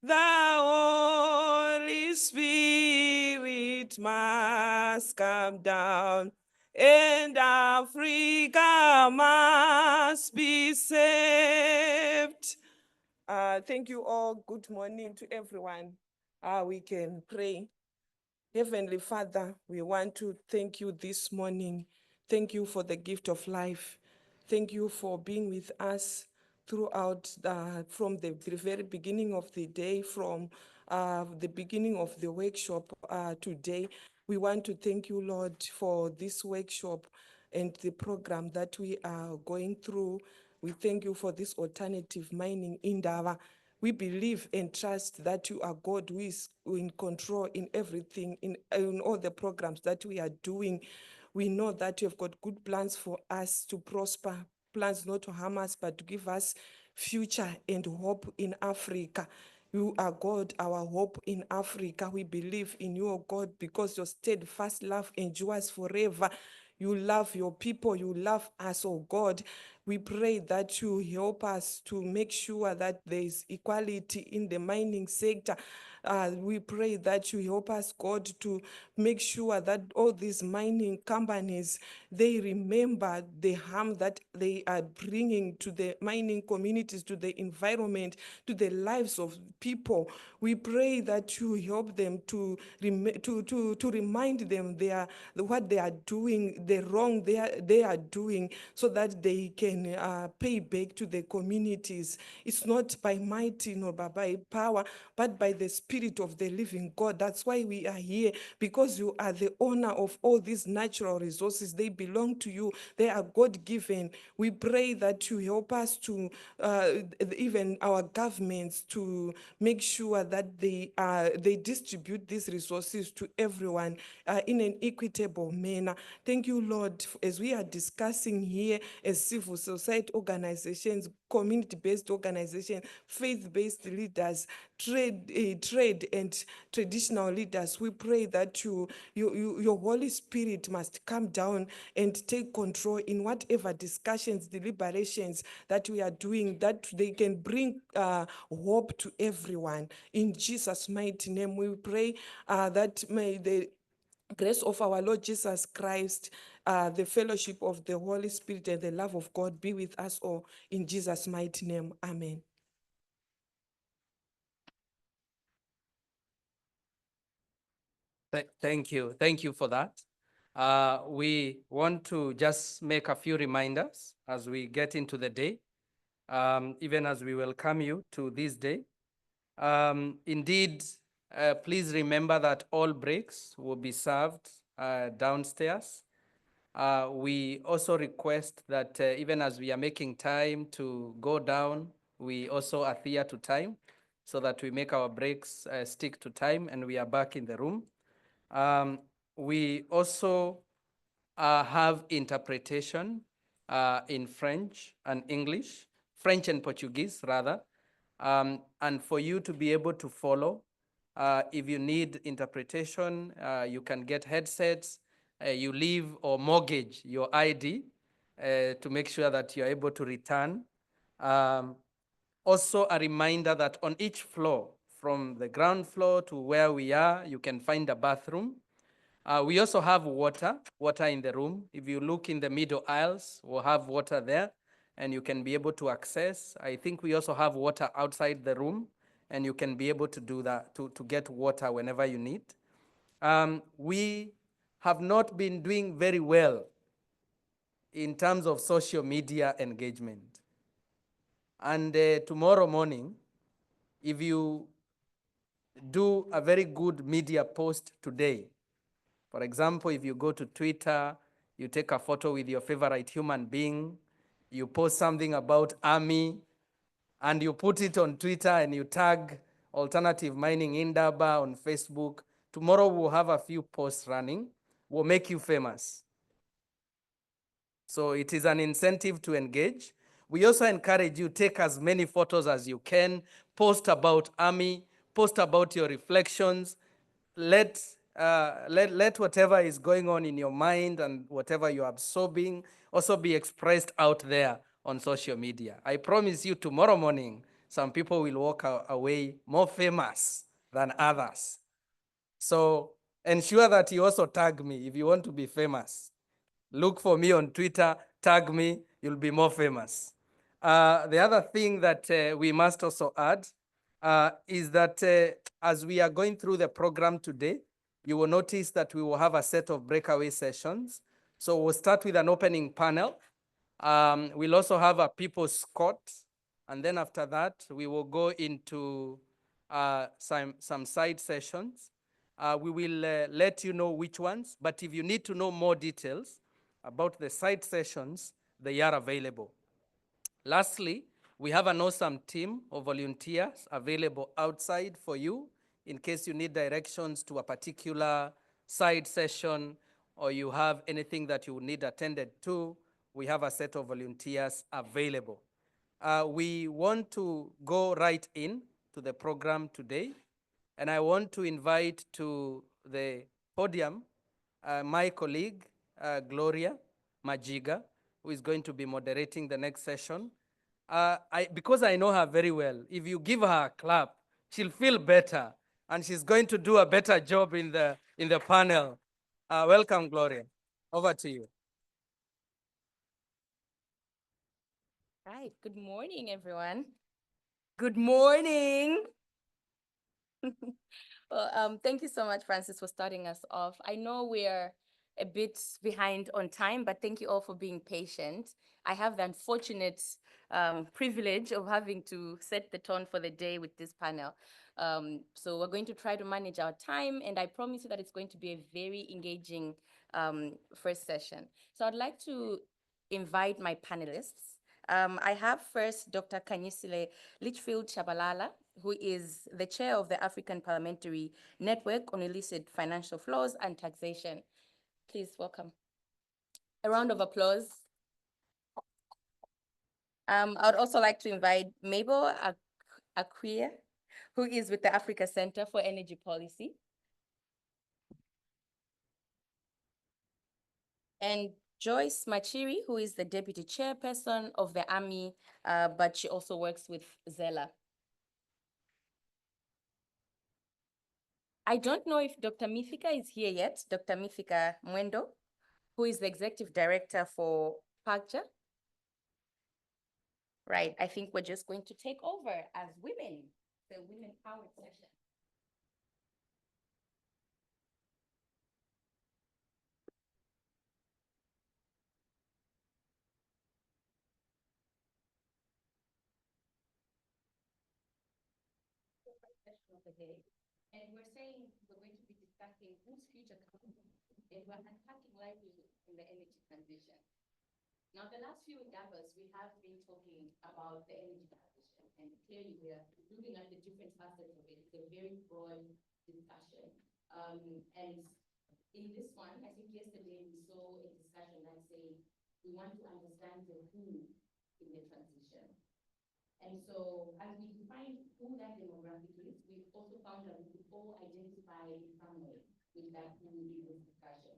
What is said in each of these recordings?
The Holy Spirit must come down, and Africa must be saved. Thank you all. Good morning to everyone. We can pray. Heavenly Father, we want to thank you this morning. Thank you for the gift of life. Thank you for being with us throughout from the very beginning of the day, from the beginning of the workshop today. We want to thank you, Lord, for this workshop and the program that we are going through. We thank you for this alternative mining in Indaba. We believe and trust that you are God who is in control in everything, in all the programs that we are doing. We know that you have got good plans for us to prosper, plans not to harm us, but to give us future and hope in Africa. You are God, our hope in Africa. We believe in you, O God, because your steadfast love endures forever. You love your people, you love us, oh God. We pray that you help us to make sure that there is equality in the mining sector. We pray that you help us, God, to make sure that all these mining companies, they remember the harm that they are bringing to the mining communities, to the environment, to the lives of people. We pray that you help them to remind them what they are doing, the wrong they are doing, so that they can pay back to the communities. It's not by might nor by power, but by the Spirit of the living God. That's why we are here, because you are the owner of all these natural resources. They belong to you. They are God-given. We pray that you help us to, even our governments, to make sure that they distribute these resources to everyone in an equitable manner. Thank you, Lord, as we are discussing here as civil society organizations, community-based organizations, faith-based leaders, trade and traditional leaders. We pray that your Holy Spirit must come down and take control in whatever discussions, deliberations that we are doing, that they can bring hope to everyone. In Jesus' mighty name, we pray that may the grace of our Lord Jesus Christ, the fellowship of the Holy Spirit, and the love of God be with us all. In Jesus' mighty name, amen. Thank you. Thank you for that. We want to just make a few reminders as we get into the day, even as we welcome you to this day. Indeed, please remember that all breaks will be served downstairs. We also request that even as we are making time to go down, we also adhere to time so that we make our breaks stick to time and we are back in the room. We also have interpretation in French and English, French and Portuguese rather. And for you to be able to follow, if you need interpretation, you can get headsets, you leave or mortgage your ID to make sure that you're able to return. Also a reminder that on each floor, from the ground floor to where we are, you can find a bathroom. We also have water in the room. If you look in the middle aisles, we'll have water there and you can be able to access. I think we also have water outside the room and you can be able to do that, to get water whenever you need. We have not been doing very well in terms of social media engagement. And tomorrow morning, if you do a very good media post today, for example, if you go to Twitter, you take a photo with your favorite human being, you post something about army, and you put it on Twitter and you tag Alternative Mining Indaba on Facebook, tomorrow we'll have a few posts running. We'll make you famous. So it is an incentive to engage. We also encourage you, take as many photos as you can, post about army, post about your reflections, let whatever is going on in your mind and whatever you're absorbing also be expressed out there on social media. I promise you tomorrow morning, some people will walk away more famous than others. So ensure that you also tag me if you want to be famous. Look for me on Twitter, tag me, you'll be more famous. The other thing that we must also add is that as we are going through the program today, you will notice that we will have a set of breakaway sessions. So we'll start with an opening panel. We'll also have a people's court. And then after that, we will go into some side sessions. We will let you know which ones, but if you need to know more details about the side sessions, they are available. Lastly, we have an awesome team of volunteers available outside for you in case you need directions to a particular side session or you have anything that you need attended to. We have a set of volunteers available. We want to go right in to the program today, and I want to invite to the podium my colleague, Gloria Majiga, who is going to be moderating the next session. Because I know her very well, if you give her a clap, she'll feel better, and she's going to do a better job in the panel. Welcome, Gloria. Over to you. Right. Good morning, everyone. Good morning. Well, thank you so much, Francis, for starting us off. I know we're a bit behind on time, but thank you all for being patient. I have the unfortunate privilege of having to set the tone for the day with this panel. So we're going to try to manage our time, and I promise you that it's going to be a very engaging first session. So I'd like to invite my panelists. I have first Dr. Khanyisile Litchfield-Tshabalala, who is the chair of the African Parliamentary Network on Illicit Financial Flows and Taxation. Please welcome. A round of applause. I would also like to invite Maybel Acquaye, who is with the Africa Center for Energy Policy. And Joyce Machiri, who is the deputy chairperson of the Army, but she also works with ZELA. I don't know if Dr. Mithika is here yet, Dr. Mithika Mwendo, who is the executive director for PACJA. Right, I think we're just going to take over as women, the women powered session. Of the day. And we're saying we're going to be discussing whose future comes, and we're unpacking livelihood in the energy transition. Now, the last few Indabas, we have been talking about the energy transition, and clearly we are looking at the different facets of it. It's a very broad discussion. And in this one, I think yesterday we saw a discussion that said we want to understand the who in the transition. And so as we define who that demographic is, we also found that we could all identify in some way with that who in this discussion.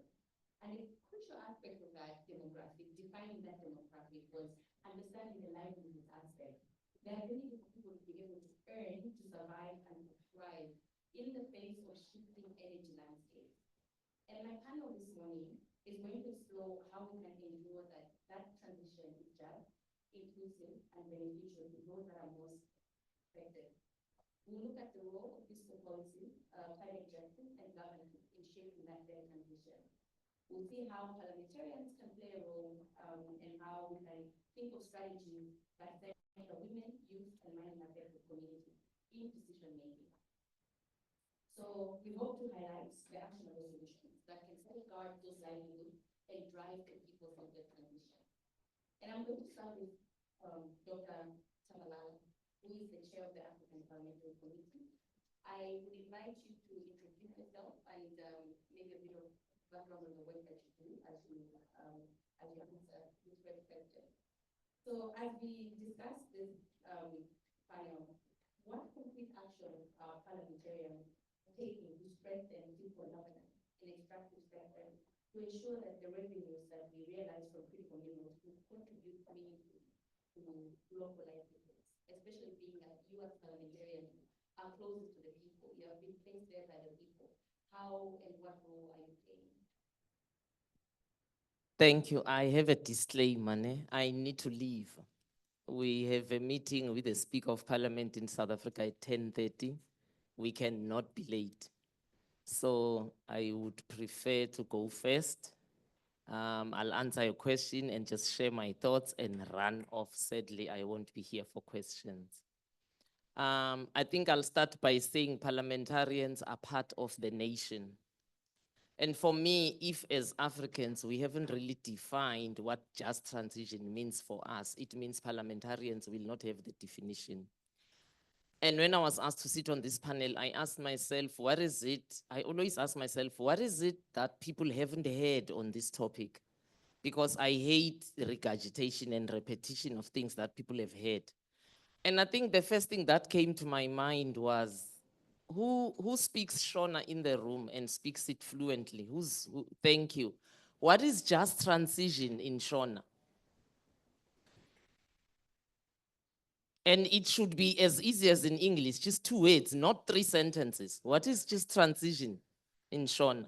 And a crucial aspect of that demographic, defining that demographic, was understanding the livelihood aspect. The ability for people to be able to earn, to survive, and to thrive in the face of shifting energy landscapes. And my panel this morning is going to explore how we can ensure that that transition is just, inclusive, and beneficial to those that are most affected. We'll look at the role of fiscal policy, climate justice, and governance in shaping that fair transition. We'll see how parliamentarians can play a role and how we can think of strategies that center women, youth, and minority affected communities in decision making. So we hope to highlight the actionable solutions that can safeguard those livelihoods and drive the people through the transition. And I'm going to start with Dr. Tshabalala, who is the chair of the African Parliamentary Committee. I would invite you to introduce yourself and maybe a bit of background on the work that you do as you answer this first question. So as we discuss this panel, what concrete actions are parliamentarians taking to strengthen people governance in extractive sectors to ensure that the revenues that we realize from critical minerals will contribute meaningfully to local livelihoods, especially being that you as parliamentarian are closest to the people, you have been placed there by the people. How and what role are you playing? Thank you. I have a disclaimer. I need to leave. We have a meeting with the Speaker of Parliament in South Africa at 10:30. We cannot be late. So I would prefer to go first. I'll answer your question and just share my thoughts and run off. Sadly, I won't be here for questions. I think I'll start by saying parliamentarians are part of the nation. And for me, if as Africans, we haven't really defined what just transition means for us, it means parliamentarians will not have the definition. And when I was asked to sit on this panel, I asked myself, what is it? I always ask myself, what is it that people haven't heard on this topic? Because I hate regurgitation and repetition of things that people have heard. And I think the first thing that came to my mind was, who speaks Shona in the room and speaks it fluently? Thank you. What is just transition in Shona? And it should be as easy as in English, just 2 words, not 3 sentences. What is just transition in Shona?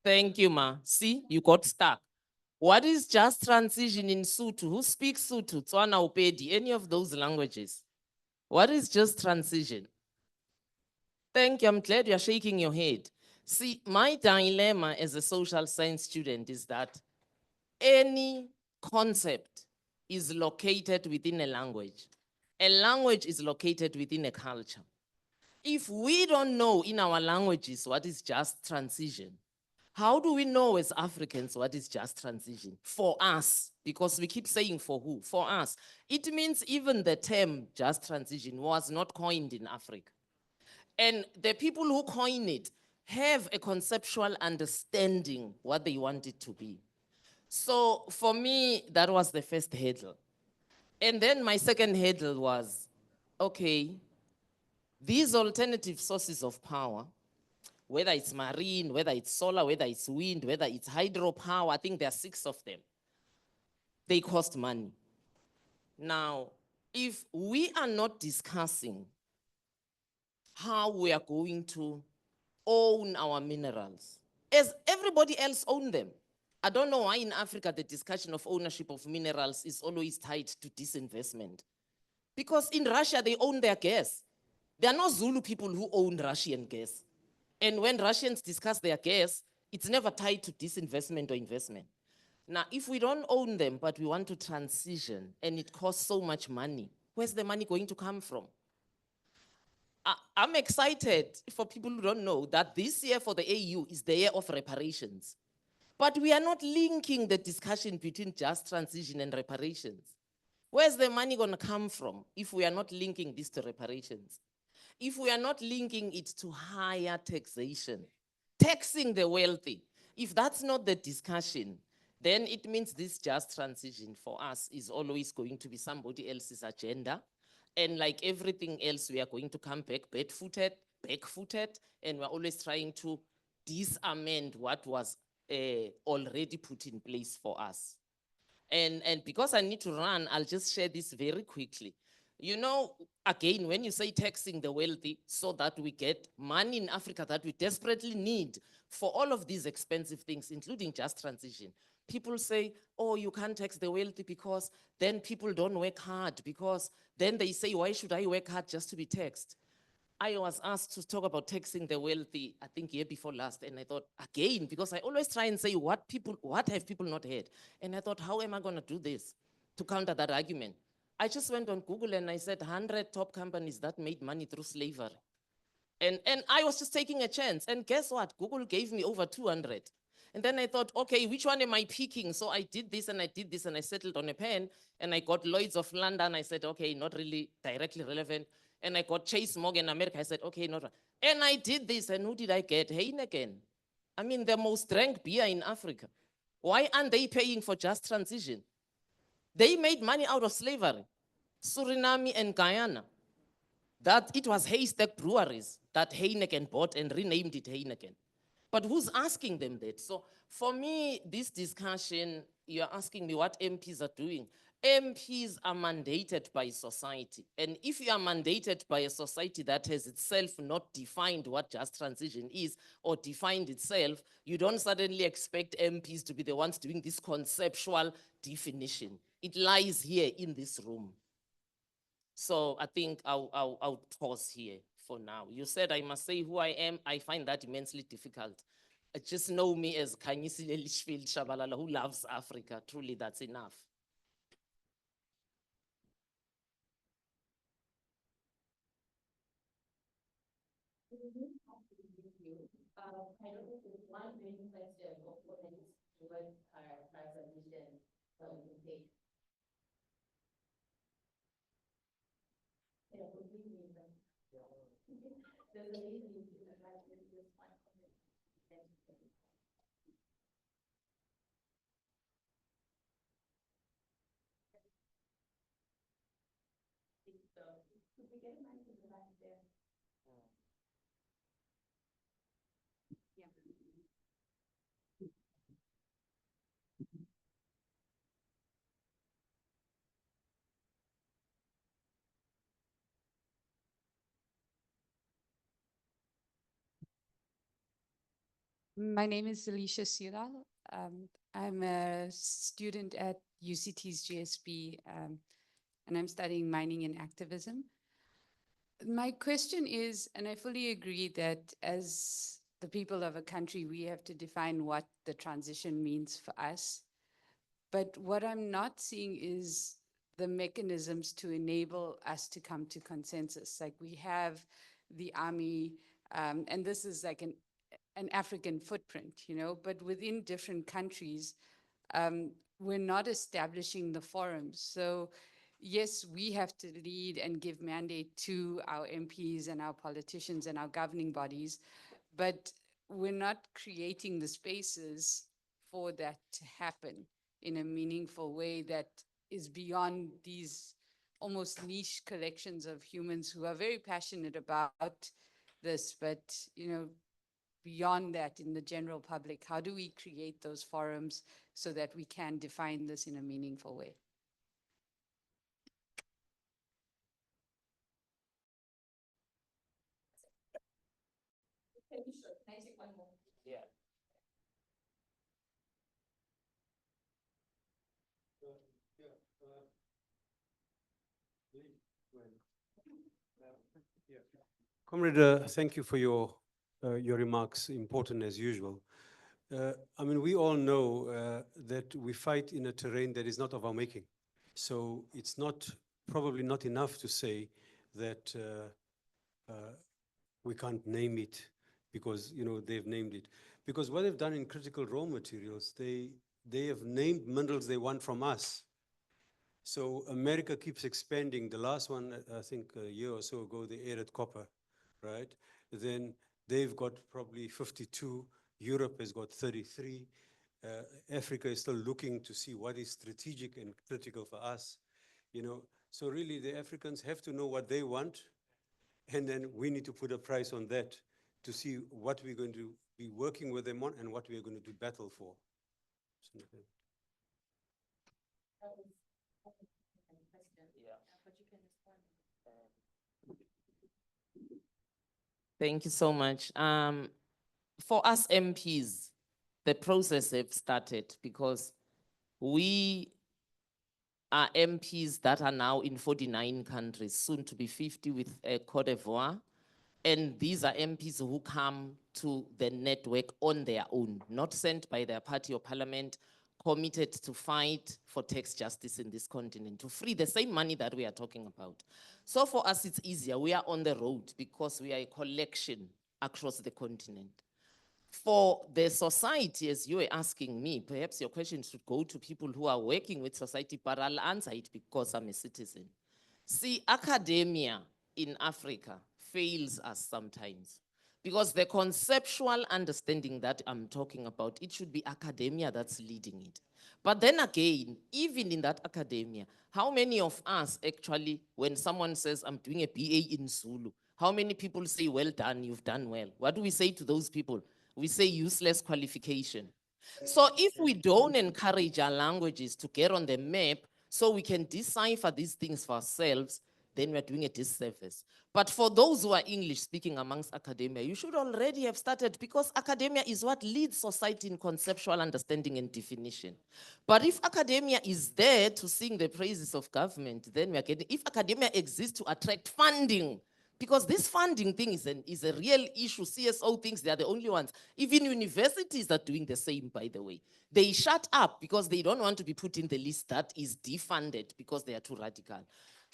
Thank you, Ma. See, you got stuck. What is just transition in Sotho? Who speaks Sotho, Tswana, Upedi, any of those languages? What is just transition? Thank you, I'm glad you're shaking your head. See, my dilemma as a social science student is that any concept is located within a language. A language is located within a culture. If we don't know in our languages what is just transition, how do we know as Africans what is just transition? For us, because we keep saying for who? For us. It means even the term just transition was not coined in Africa. And the people who coin it have a conceptual understanding what they want it to be. So for me, that was the first hurdle. And then my second hurdle was, okay, these alternative sources of power, whether it's marine, whether it's solar, whether it's wind, whether it's hydropower, I think there are 6 of them. They cost money. Now, if we are not discussing how we are going to own our minerals, as everybody else own them. I don't know why in Africa the discussion of ownership of minerals is always tied to disinvestment. Because in Russia they own their gas. There are no Zulu people who own Russian gas. And when Russians discuss their gas, it's never tied to disinvestment or investment. Now, if we don't own them, but we want to transition and it costs so much money, where's the money going to come from? I'm excited for people who don't know that this year for the AU is the year of reparations. But we are not linking the discussion between just transition and reparations. Where's the money going to come from if we are not linking this to reparations? If we are not linking it to higher taxation, taxing the wealthy, if that's not the discussion, then it means this just transition for us is always going to be somebody else's agenda. And like everything else, we are going to come back back-footed, and we're always trying to disamend what was already put in place for us. And because I need to run, I'll just share this very quickly. You know, again, when you say taxing the wealthy so that we get money in Africa that we desperately need for all of these expensive things, including just transition, people say, oh, you can't tax the wealthy because then people don't work hard, because then they say, why should I work hard just to be taxed? I was asked to talk about taxing the wealthy, I think year before last, and I thought, again, because I always try and say what have people not heard? And I thought, how am I gonna do this to counter that argument? I just went on Google and I said 100 top companies that made money through slavery. And I was just taking a chance, and guess what? Google gave me over 200. And then I thought, okay, which one am I picking? So I did this and I did this and I settled on a pen, and I got Lloyd's of London. I said, okay, not really directly relevant. And I got Chase Morgan America. I said, okay, not. And I did this, and who did I get? Heineken. I mean, the most drank beer in Africa. Why aren't they paying for just transition? They made money out of slavery. Suriname and Guyana. That it was Haystack Breweries that Heineken bought and renamed it Heineken. But who's asking them that? So for me, this discussion, you're asking me what MPs are doing. MPs are mandated by society. And if you are mandated by a society that has itself not defined what just transition is or defined itself, you don't suddenly expect MPs to be the ones doing this conceptual definition. It lies here in this room. So I think I'll pause here for now. You said I must say who I am. I find that immensely difficult. Just know me as Khanyisile Litchfield-Tshabalala, who loves Africa. Truly, that's enough. I don't know if one main question of what is towards our submission that we can take. Yeah, completely. There's a lady in the back with this one comment. Could we get a mic in the back there? Yeah. My name is Alicia Siral. I'm a student at UCT's GSB, and I'm studying mining and activism. My question is, and I fully agree that as the people of a country, we have to define what the transition means for us. But what I'm not seeing is the mechanisms to enable us to come to consensus. Like we have the army, and this is like an African footprint, you know, but within different countries, we're not establishing the forums. So yes, we have to lead and give mandate to our MPs and our politicians and our governing bodies, but we're not creating the spaces for that to happen in a meaningful way that is beyond these almost niche collections of humans who are very passionate about this, but you know, beyond that in the general public, how do we create those forums so that we can define this in a meaningful way? Okay, sure. Can I take one more? Yeah. Comrade, thank you for your remarks, important as usual. I mean, we all know that we fight in a terrain that is not of our making. So it's not, probably not enough to say that we can't name it because, you know, they've named it. Because what they've done in critical raw materials, they have named minerals they want from us. So America keeps expanding. The last one, I think a year or so ago, they added copper, right? Then they've got probably 52. Europe has got 33. Africa is still looking to see what is strategic and critical for us, you know. So really the Africans have to know what they want, and then we need to put a price on that to see what we're going to be working with them on and what we're going to do battle for. Thank you so much. For us MPs, the process have started because we are MPs that are now in 49 countries, soon to be 50 with Cote d'Ivoire. And these are MPs who come to the network on their own, not sent by their party or parliament, committed to fight for tax justice in this continent, to free the same money that we are talking about. So for us, it's easier. We are on the road because we are a collection across the continent. For the society, as you were asking me, perhaps your question should go to people who are working with society, but I'll answer it because I'm a citizen. See, academia in Africa fails us sometimes because the conceptual understanding that I'm talking about, it should be academia that's leading it. But then again, even in that academia, how many of us actually, when someone says, I'm doing a BA in Zulu, how many people say, well done, you've done well? What do we say to those people? We say useless qualification. So if we don't encourage our languages to get on the map so we can decipher these things for ourselves, then we're doing a disservice. But for those who are English speaking amongst academia, you should already have started, because academia is what leads society in conceptual understanding and definition. But if academia is there to sing the praises of government, then we are getting, if academia exists to attract funding, because this funding thing is a real issue. CSO thinks they are the only ones. Even universities are doing the same, by the way. They shut up because they don't want to be put in the list that is defunded because they are too radical.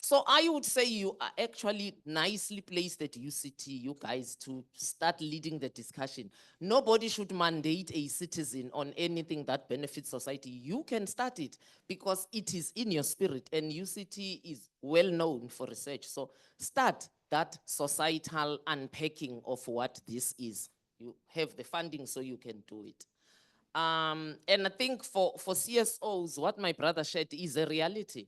So I would say you are actually nicely placed at UCT, you guys, to start leading the discussion. Nobody should mandate a citizen on anything that benefits society. You can start it because it is in your spirit, and UCT is well known for research. So start that societal unpacking of what this is. You have the funding so you can do it. And I think for CSOs, what my brother shared is a reality.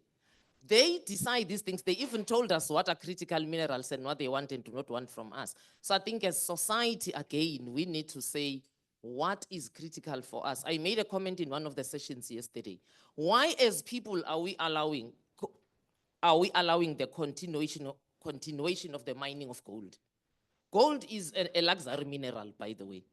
They decide these things. They even told us what are critical minerals and what they want and do not want from us. So I think as society, again, we need to say, what is critical for us? I made a comment in one of the sessions yesterday. Why as people are we allowing the continuation of the mining of gold? Gold is a luxury mineral, by the way.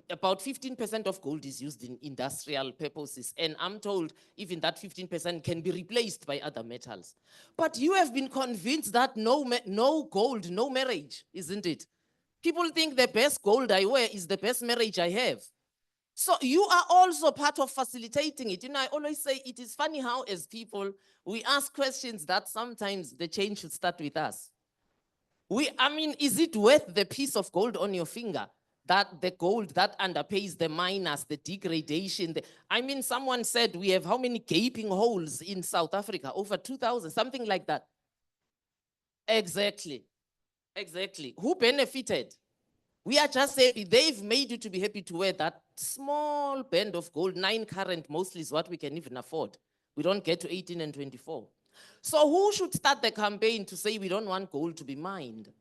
About 15% of gold is used in industrial purposes. And I'm told even that 15% can be replaced by other metals. But you have been convinced that no gold, no marriage, isn't it? People think the best gold I wear is the best marriage I have. So you are also part of facilitating it. You know, I always say it is funny how as people, we ask questions that sometimes the change should start with us. I mean, is it worth the piece of gold on your finger? That the gold that underpays the miners, the degradation. I mean, someone said we have how many gaping holes in South Africa? Over 2,000, something like that. Exactly. Exactly. Who benefited? We are just happy. They've made you to be happy to wear that small band of gold. 9 carat mostly is what we can even afford. We don't get to 18 and 24. So who should start the campaign to say we don't want gold to be mined?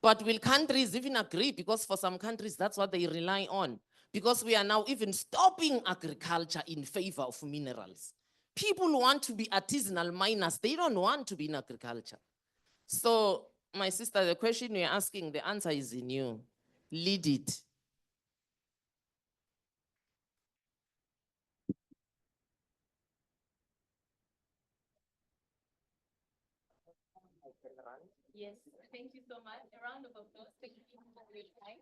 But will countries even agree? Because for some countries, that's what they rely on. Because we are now even stopping agriculture in favor of minerals. People want to be artisanal miners. They don't want to be in agriculture. So, my sister, the question you're asking, the answer is in you. Lead it. Yes, thank you so much. A round of applause. Thank you for your time.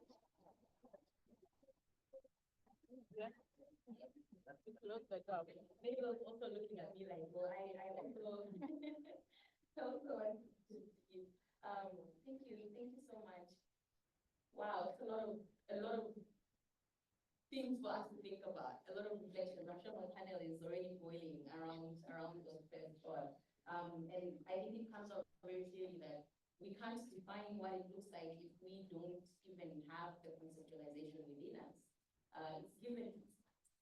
To close the job. Maybe was also looking at me like, well, I also, also want to give. Thank you so much. Wow, it's a lot of things for us to think about, a lot of reflection. I'm sure my panel is already boiling around those first thoughts. And I think it comes out very clearly that we can't define what it looks like if we don't even have the conceptualization within us. It's given,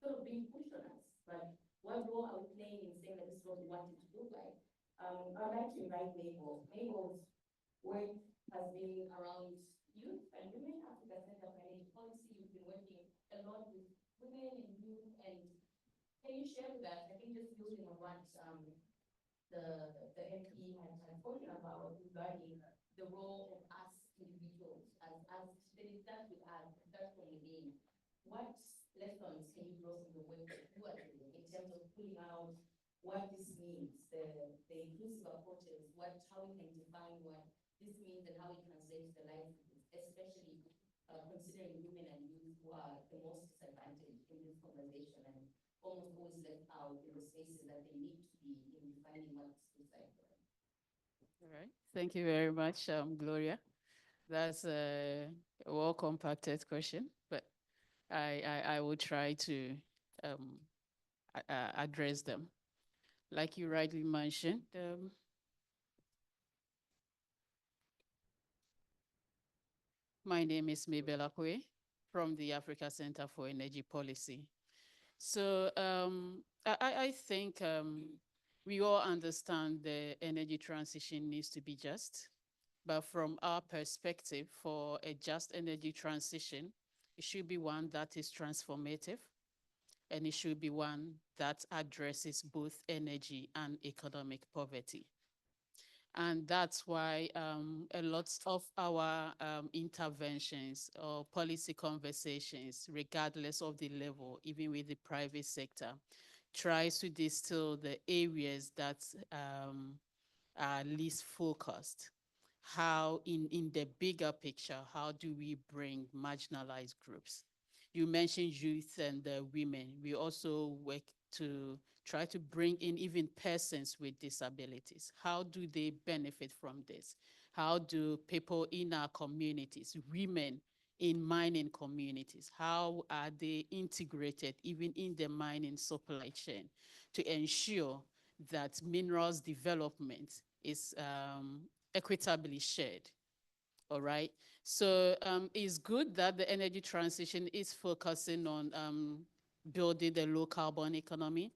sort of being pushed on us, but what role are we playing in saying that this is what we want it to look like? I'd like to invite Maybel. Maybel's work has been around youth and women, Africa Center for Energy Policy. You've been working a lot with women and youth, and can you share with us, I think just building on what the MP had spoken about regarding the role of us individuals, as they start with us, start from within. What lessons can you draw from the work that you are doing in terms of pulling out what this means, the inclusive approaches, how we can define what this means and how it translates to the livelihoods, especially considering women and youth who are the most disadvantaged in this conversation and almost always left out in the spaces that they need to be in defining what this looks like for them. All right. Thank you very much, Gloria. That's a well-compacted question, but I will try to address them. Like you rightly mentioned, my name is Maybel Acquaye from the Africa Center for Energy Policy. So I think we all understand the energy transition needs to be just, but from our perspective, for a just energy transition, it should be one that is transformative, and it should be one that addresses both energy and economic poverty. And that's why a lot of our interventions or policy conversations, regardless of the level, even with the private sector, tries to distill the areas that are least focused. How in the bigger picture, how do we bring marginalized groups? You mentioned youth and women. We also work to try to bring in even persons with disabilities. How do they benefit from this? How do people in our communities, women in mining communities, how are they integrated even in the mining supply chain to ensure that minerals development is equitably shared? All right. So it's good that the energy transition is focusing on building the low carbon economy,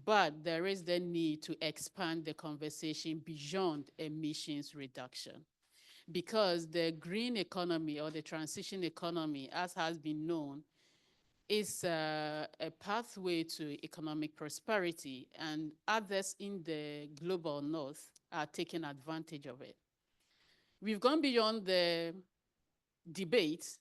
but there is the need to expand the conversation beyond emissions reduction, because the green economy or the transition economy, as has been known, is a pathway to economic prosperity, and others in the global north are taking advantage of it. We've gone beyond the debate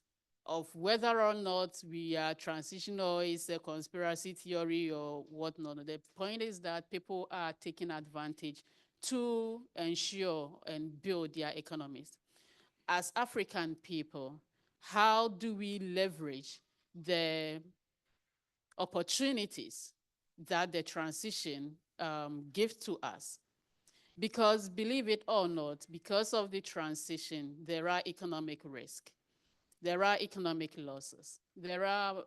of whether or not we are transitional, is a conspiracy theory or whatnot. The point is that people are taking advantage to ensure and build their economies. As African people, how do we leverage the opportunities that the transition gives to us? Because believe it or not, because of the transition, there are economic risks. There are economic losses. There are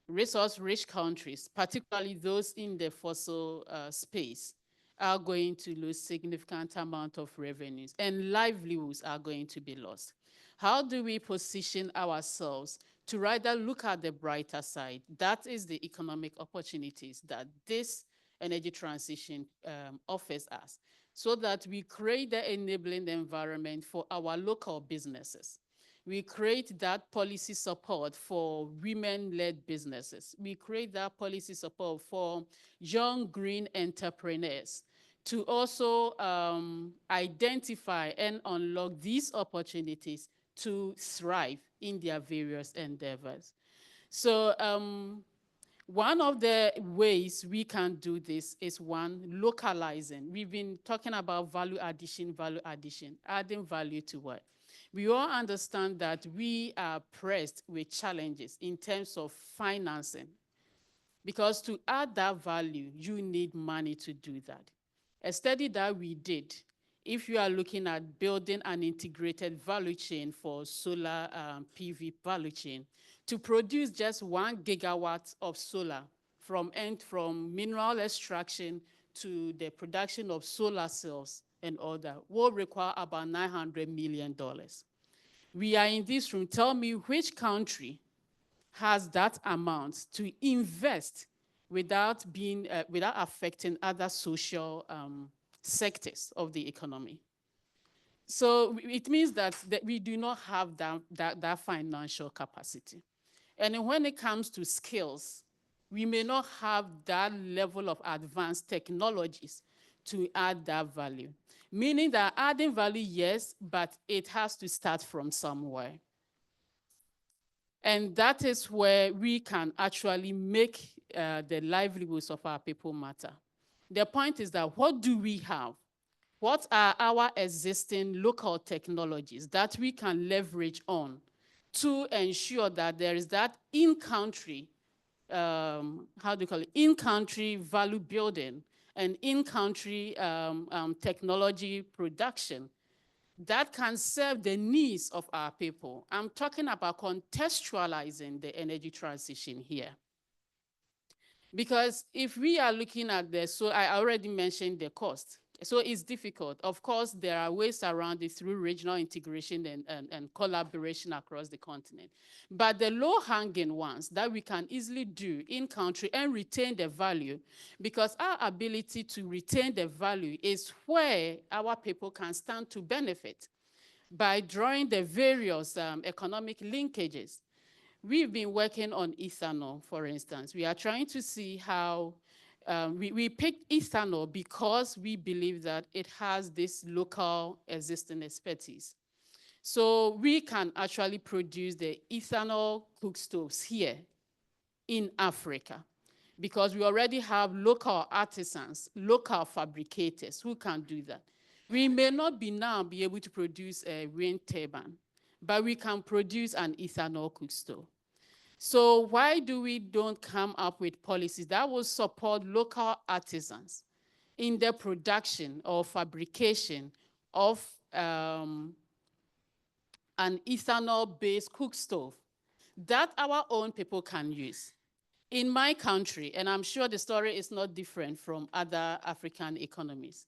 resource-rich countries, particularly those in the fossil space, are going to lose significant amount of revenues, and livelihoods are going to be lost. How do we position ourselves to rather look at the brighter side? That is the economic opportunities that this energy transition offers us, so that we create the enabling environment for our local businesses. We create that policy support for women-led businesses. We create that policy support for young green entrepreneurs to also identify and unlock these opportunities to thrive in their various endeavors. So one of the ways we can do this is one, localizing. We've been talking about value addition, adding value to what? We all understand that we are pressed with challenges in terms of financing, because to add that value, you need money to do that. A study that we did, if you are looking at building an integrated value chain for solar PV value chain, to produce just 1 gigawatt of solar from mineral extraction to the production of solar cells and all that will require about $900 million. We are in this room. Tell me which country has that amount to invest without affecting other social sectors of the economy. So it means that we do not have that financial capacity. And when it comes to skills, we may not have that level of advanced technologies to add that value. Meaning that adding value, yes, but it has to start from somewhere. And that is where we can actually make the livelihoods of our people matter. The point is that what do we have? What are our existing local technologies that we can leverage on to ensure that there is that in-country, in-country value building and in-country technology production that can serve the needs of our people? I'm talking about contextualizing the energy transition here. Because if we are looking at this, so I already mentioned the cost. So it's difficult. Of course, there are ways around it through regional integration and collaboration across the continent. But the low-hanging ones that we can easily do in country and retain the value, because our ability to retain the value is where our people can stand to benefit. by drawing the various economic linkages. We've been working on ethanol, for instance. We are trying to see how we picked ethanol because we believe that it has this local existing expertise. So we can actually produce the ethanol cook stoves here in Africa because we already have local artisans, local fabricators who can do that. We may not be able to produce a wind turbine, but we can produce an ethanol cook stove. So why do we don't come up with policies that will support local artisans in the production or fabrication of an ethanol-based cook stove that our own people can use? In my country, and I'm sure the story is not different from other African economies,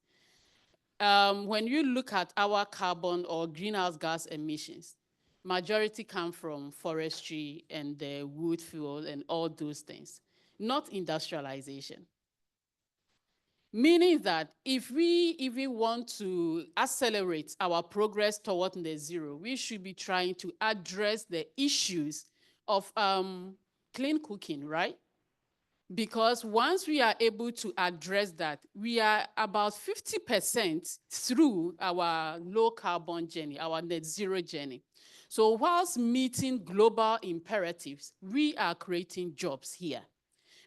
when you look at our carbon or greenhouse gas emissions, majority come from forestry and the wood fuel and all those things, not industrialization. Meaning that if we even want to accelerate our progress toward net zero, we should be trying to address the issues of clean cooking, right? Because once we are able to address that, we are about 50% through our low carbon journey, our net zero journey. So whilst meeting global imperatives, we are creating jobs here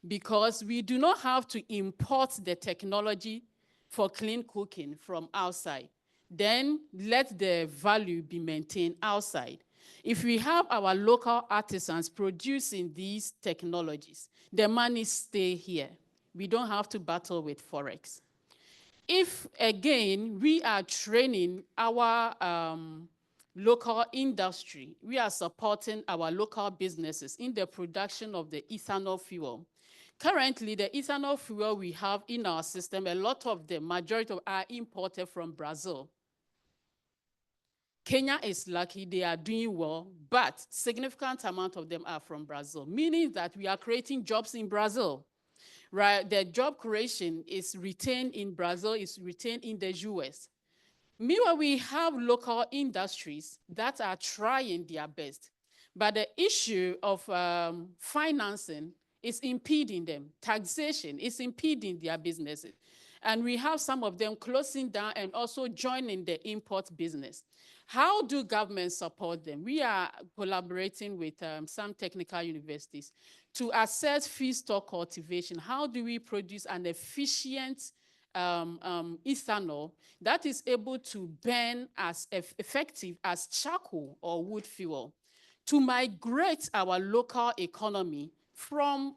because we do not have to import the technology for clean cooking from outside. Then let the value be maintained outside. If we have our local artisans producing these technologies, the money stay here. We don't have to battle with Forex. If, again, we are training our local industry, we are supporting our local businesses in the production of the ethanol fuel. Currently, the ethanol fuel we have in our system, a lot of them, majority of are imported from Brazil. Kenya is lucky, they are doing well, but significant amount of them are from Brazil, meaning that we are creating jobs in Brazil, right? The job creation is retained in Brazil, is retained in the US. Meanwhile, we have local industries that are trying their best, but the issue of financing is impeding them. Taxation is impeding their businesses. And we have some of them closing down and also joining the import business. How do governments support them? We are collaborating with some technical universities to assess feedstock cultivation. How do we produce an efficient ethanol that is able to burn as effective as charcoal or wood fuel to migrate our local economy from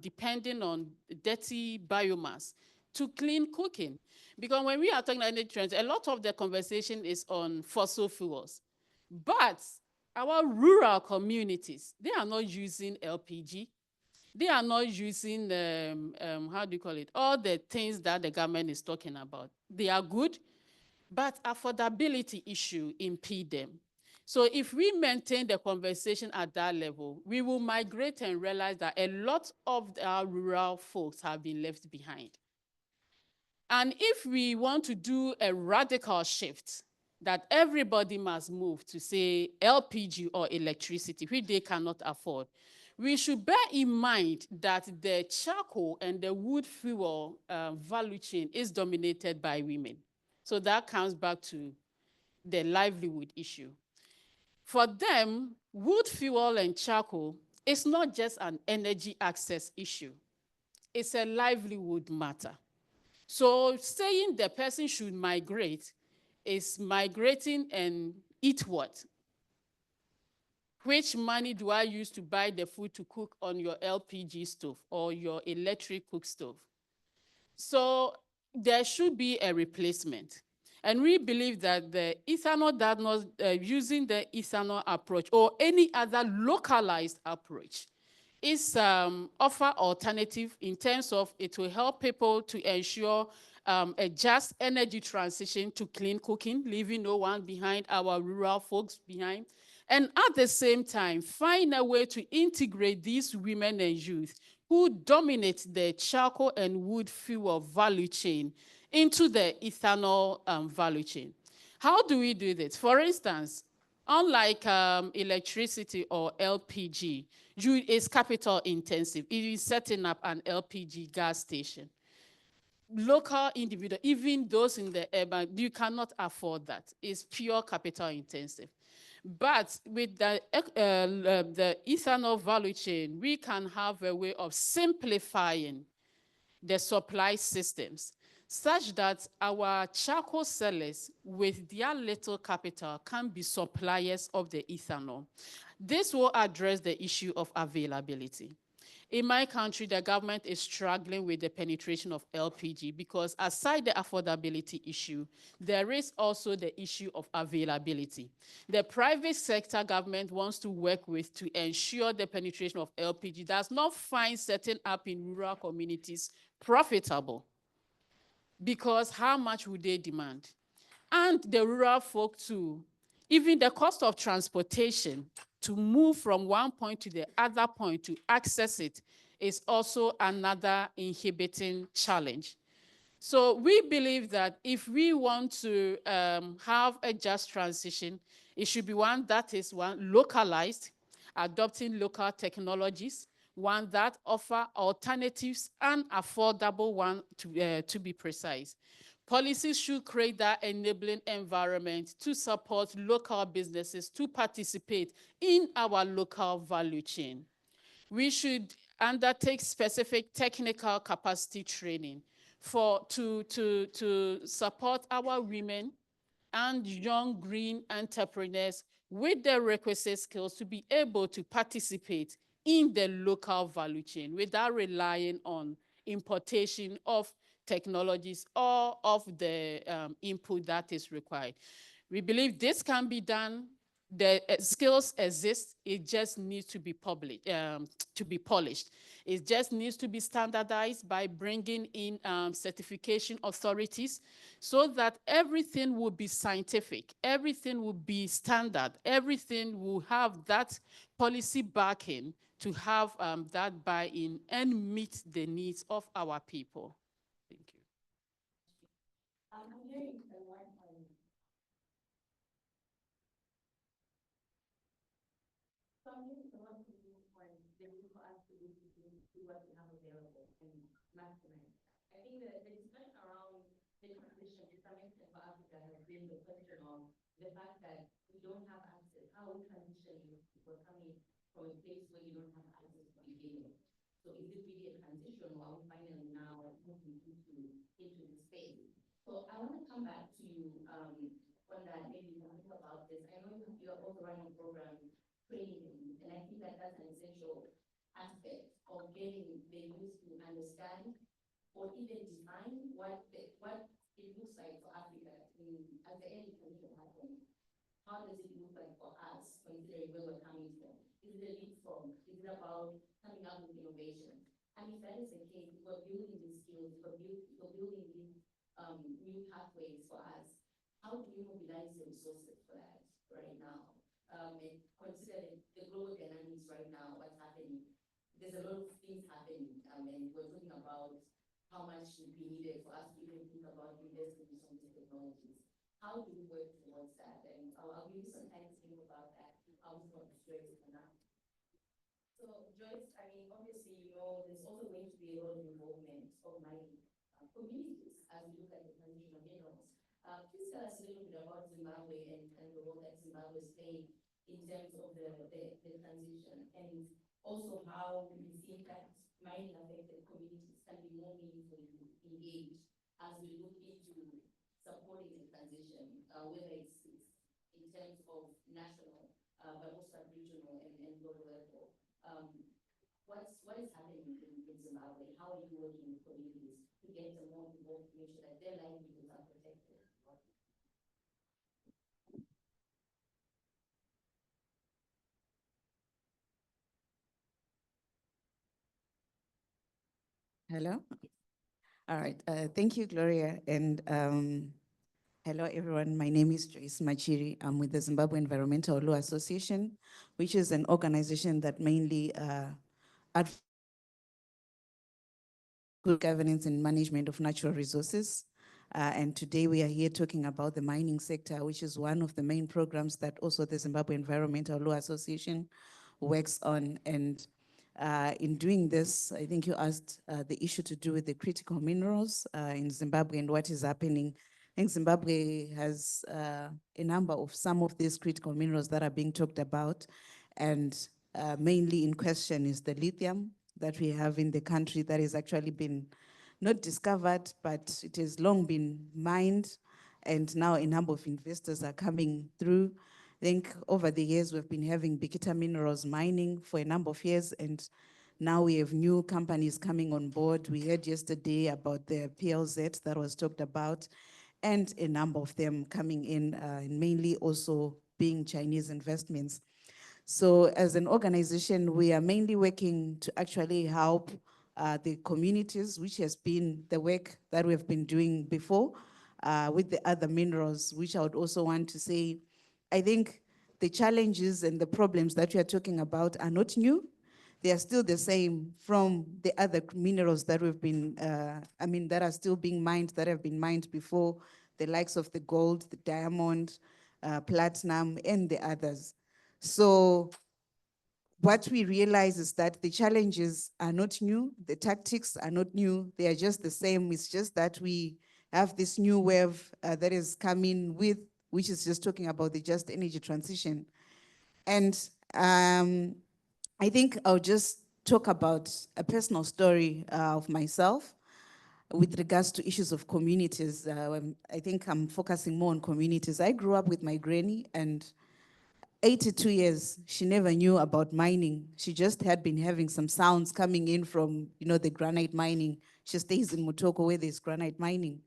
depending on dirty biomass to clean cooking? Because when we are talking about energy trends, a lot of the conversation is on fossil fuels. But our rural communities, they are not using LPG. They are not using, how do you call it, all the things that the government is talking about. They are good, but affordability issue impede them. So if we maintain the conversation at that level, we will migrate and realize that a lot of our rural folks have been left behind. And if we want to do a radical shift, that everybody must move to, say, LPG or electricity, which they cannot afford, we should bear in mind that the charcoal and the wood fuel value chain is dominated by women. So that comes back to the livelihood issue. For them, wood fuel and charcoal is not just an energy access issue. It's a livelihood matter. So saying the person should migrate is migrating and eat what? Which money do I use to buy the food to cook on your LPG stove or your electric cook stove? So there should be a replacement. And we believe that the ethanol diagnosis, using the ethanol approach or any other localized approach is offer alternative in terms of it will help people to ensure a just energy transition to clean cooking, leaving no one behind, our rural folks behind. And at the same time, find a way to integrate these women and youth who dominate the charcoal and wood fuel value chain into the ethanol value chain. How do we do this? For instance, unlike electricity or LPG, is capital intensive. It is setting up an LPG gas station. Local individual, even those in the urban, you cannot afford that. It's pure capital intensive. But with the ethanol value chain, we can have a way of simplifying the supply systems such that our charcoal sellers with their little capital can be suppliers of the ethanol. This will address the issue of availability. In my country, the government is struggling with the penetration of LPG because aside the affordability issue, there is also the issue of availability. The private sector government wants to work with to ensure the penetration of LPG does not find setting up in rural communities profitable, because how much would they demand? And the rural folk too, even the cost of transportation to move from one point to the other point to access it is also another inhibiting challenge. So we believe that if we want to have a just transition, it should be one that is localized, adopting local technologies, one that offer alternatives and affordable one to be precise. Policies should create that enabling environment to support local businesses to participate in our local value chain. We should undertake specific technical capacity training to support our women and young green entrepreneurs with the requisite skills to be able to participate in the local value chain without relying on importation of technologies or of the input that is required. We believe this can be done. The skills exist, it just needs to be polished. It just needs to be standardized by bringing in certification authorities so that everything will be scientific, everything will be standard, everything will have that policy backing to have that buy-in and meet the needs of our people. Thank you. I'm hearing a lot on something a lot of people on the need for us to do what we have available and maximize. I think the discussion around the transition to some extent for Africa has been the question of the fact that we don't have access. How are we transitioning if people coming from a place where you don't have access to begin with? So is it really a transition, or are we finally now moving into the space? So I want to come back to you on that, maybe you can think about this. I know you're also running a program training, and I think that that's an essential aspect of getting the youth to understand or even define what it looks like for Africa as the energy transition happens. How does it look like for us, considering where we're coming from? Is it a leapfrog? Is it about coming up with innovation? And if that is the case, if we're building these skills, if we're building these new pathways for us, how do you mobilize the resources for that right now? And consider the global dynamics right now, what's happening. There's a lot of things happening, and we're talking about how much would be needed for us to even think about investing in some of these technologies. How do we work towards that? And I'll give you some time to think about that. I was not straight for now. So Joyce, I mean, obviously, you know, there's also going to be a lot of involvement of my communities as we look at the transition of minerals. Please tell us a little bit about Zimbabwe and the role that Zimbabwe is playing in terms of the transition, and also how we see that mining affected communities can be more meaningfully engaged as we look into supporting the transition, whether it's in terms of national, but also at regional and global level. What is happening in Zimbabwe? How are you working with communities to get them more involved to make sure that their livelihoods are protected? Hello? All right. Thank you, Gloria. And hello, everyone. My name is Joyce Machiri. I'm with the Zimbabwe Environmental Law Association, which is an organization that mainly advocates good governance and management of natural resources. And today we are here talking about the mining sector, which is one of the main programs that also the Zimbabwe Environmental Law Association works on. And in doing this, I think you asked the issue to do with the critical minerals in Zimbabwe and what is happening. I think Zimbabwe has a number of some of these critical minerals that are being talked about. And mainly in question is the lithium that we have in the country that has actually been not discovered, but it has long been mined. And now a number of investors are coming through. I think over the years, we've been having Bikita Minerals mining for a number of years, and now we have new companies coming on board. We heard yesterday about the PLZ that was talked about, and a number of them coming in, and mainly also being Chinese investments. So as an organization, we are mainly working to actually help the communities, which has been the work that we've been doing before with the other minerals, which I would also want to say, I think the challenges and the problems that we are talking about are not new. They are still the same from the other minerals that we've been, that are still being mined, that have been mined before, the likes of the gold, the diamond, platinum, and the others. So what we realize is that the challenges are not new, the tactics are not new, they are just the same. It's just that we have this new wave that is coming with, which is just talking about the just energy transition. And I think I'll just talk about a personal story of myself with regards to issues of communities. I think I'm focusing more on communities. I grew up with my granny, and 82 years, she never knew about mining. She just had been having some sounds coming in from, the granite mining. She stays in Mutoko where there's granite mining.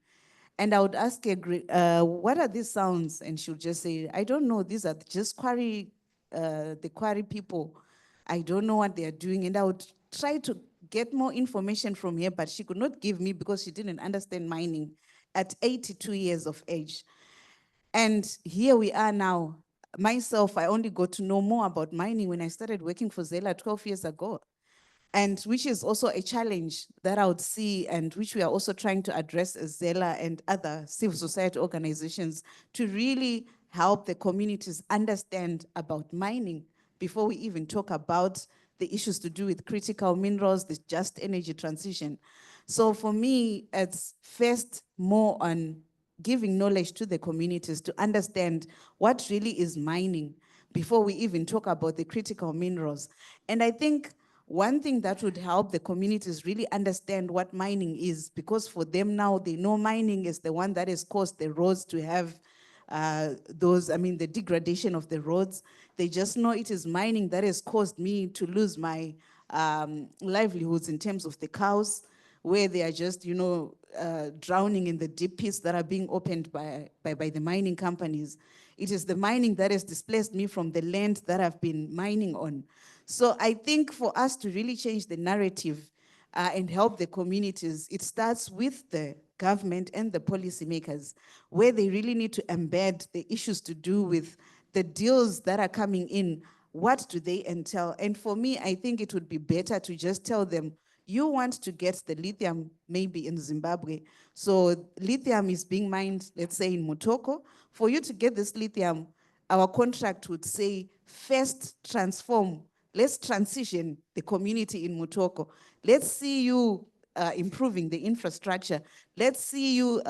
And I would ask her, what are these sounds? And she would just say, I don't know, these are just the quarry people. I don't know what they are doing. And I would try to get more information from her, but she could not give me because she didn't understand mining at 82 years of age. And here we are now. Myself, I only got to know more about mining when I started working for ZELA 12 years ago. And which is also a challenge that I would see, and which we are also trying to address as ZELA and other civil society organizations to really help the communities understand about mining before we even talk about the issues to do with critical minerals, the just energy transition. So for me, it's first more on giving knowledge to the communities to understand what really is mining before we even talk about the critical minerals. And I think one thing that would help the communities really understand what mining is, because for them now, they know mining is the one that has caused the roads to have the degradation of the roads. They just know it is mining that has caused me to lose my livelihoods in terms of the cows, where they are just, drowning in the deep pits that are being opened by the mining companies. It is the mining that has displaced me from the land that I've been mining on. So I think for us to really change the narrative and help the communities, it starts with the government and the policymakers, where they really need to embed the issues to do with the deals that are coming in. What do they entail? And for me, I think it would be better to just tell them, you want to get the lithium maybe in Zimbabwe. So lithium is being mined, let's say in Mutoko. For you to get this lithium, our contract would say, first transform. Let's transition the community in Mutoko. Let's see you improving the infrastructure. Let's see you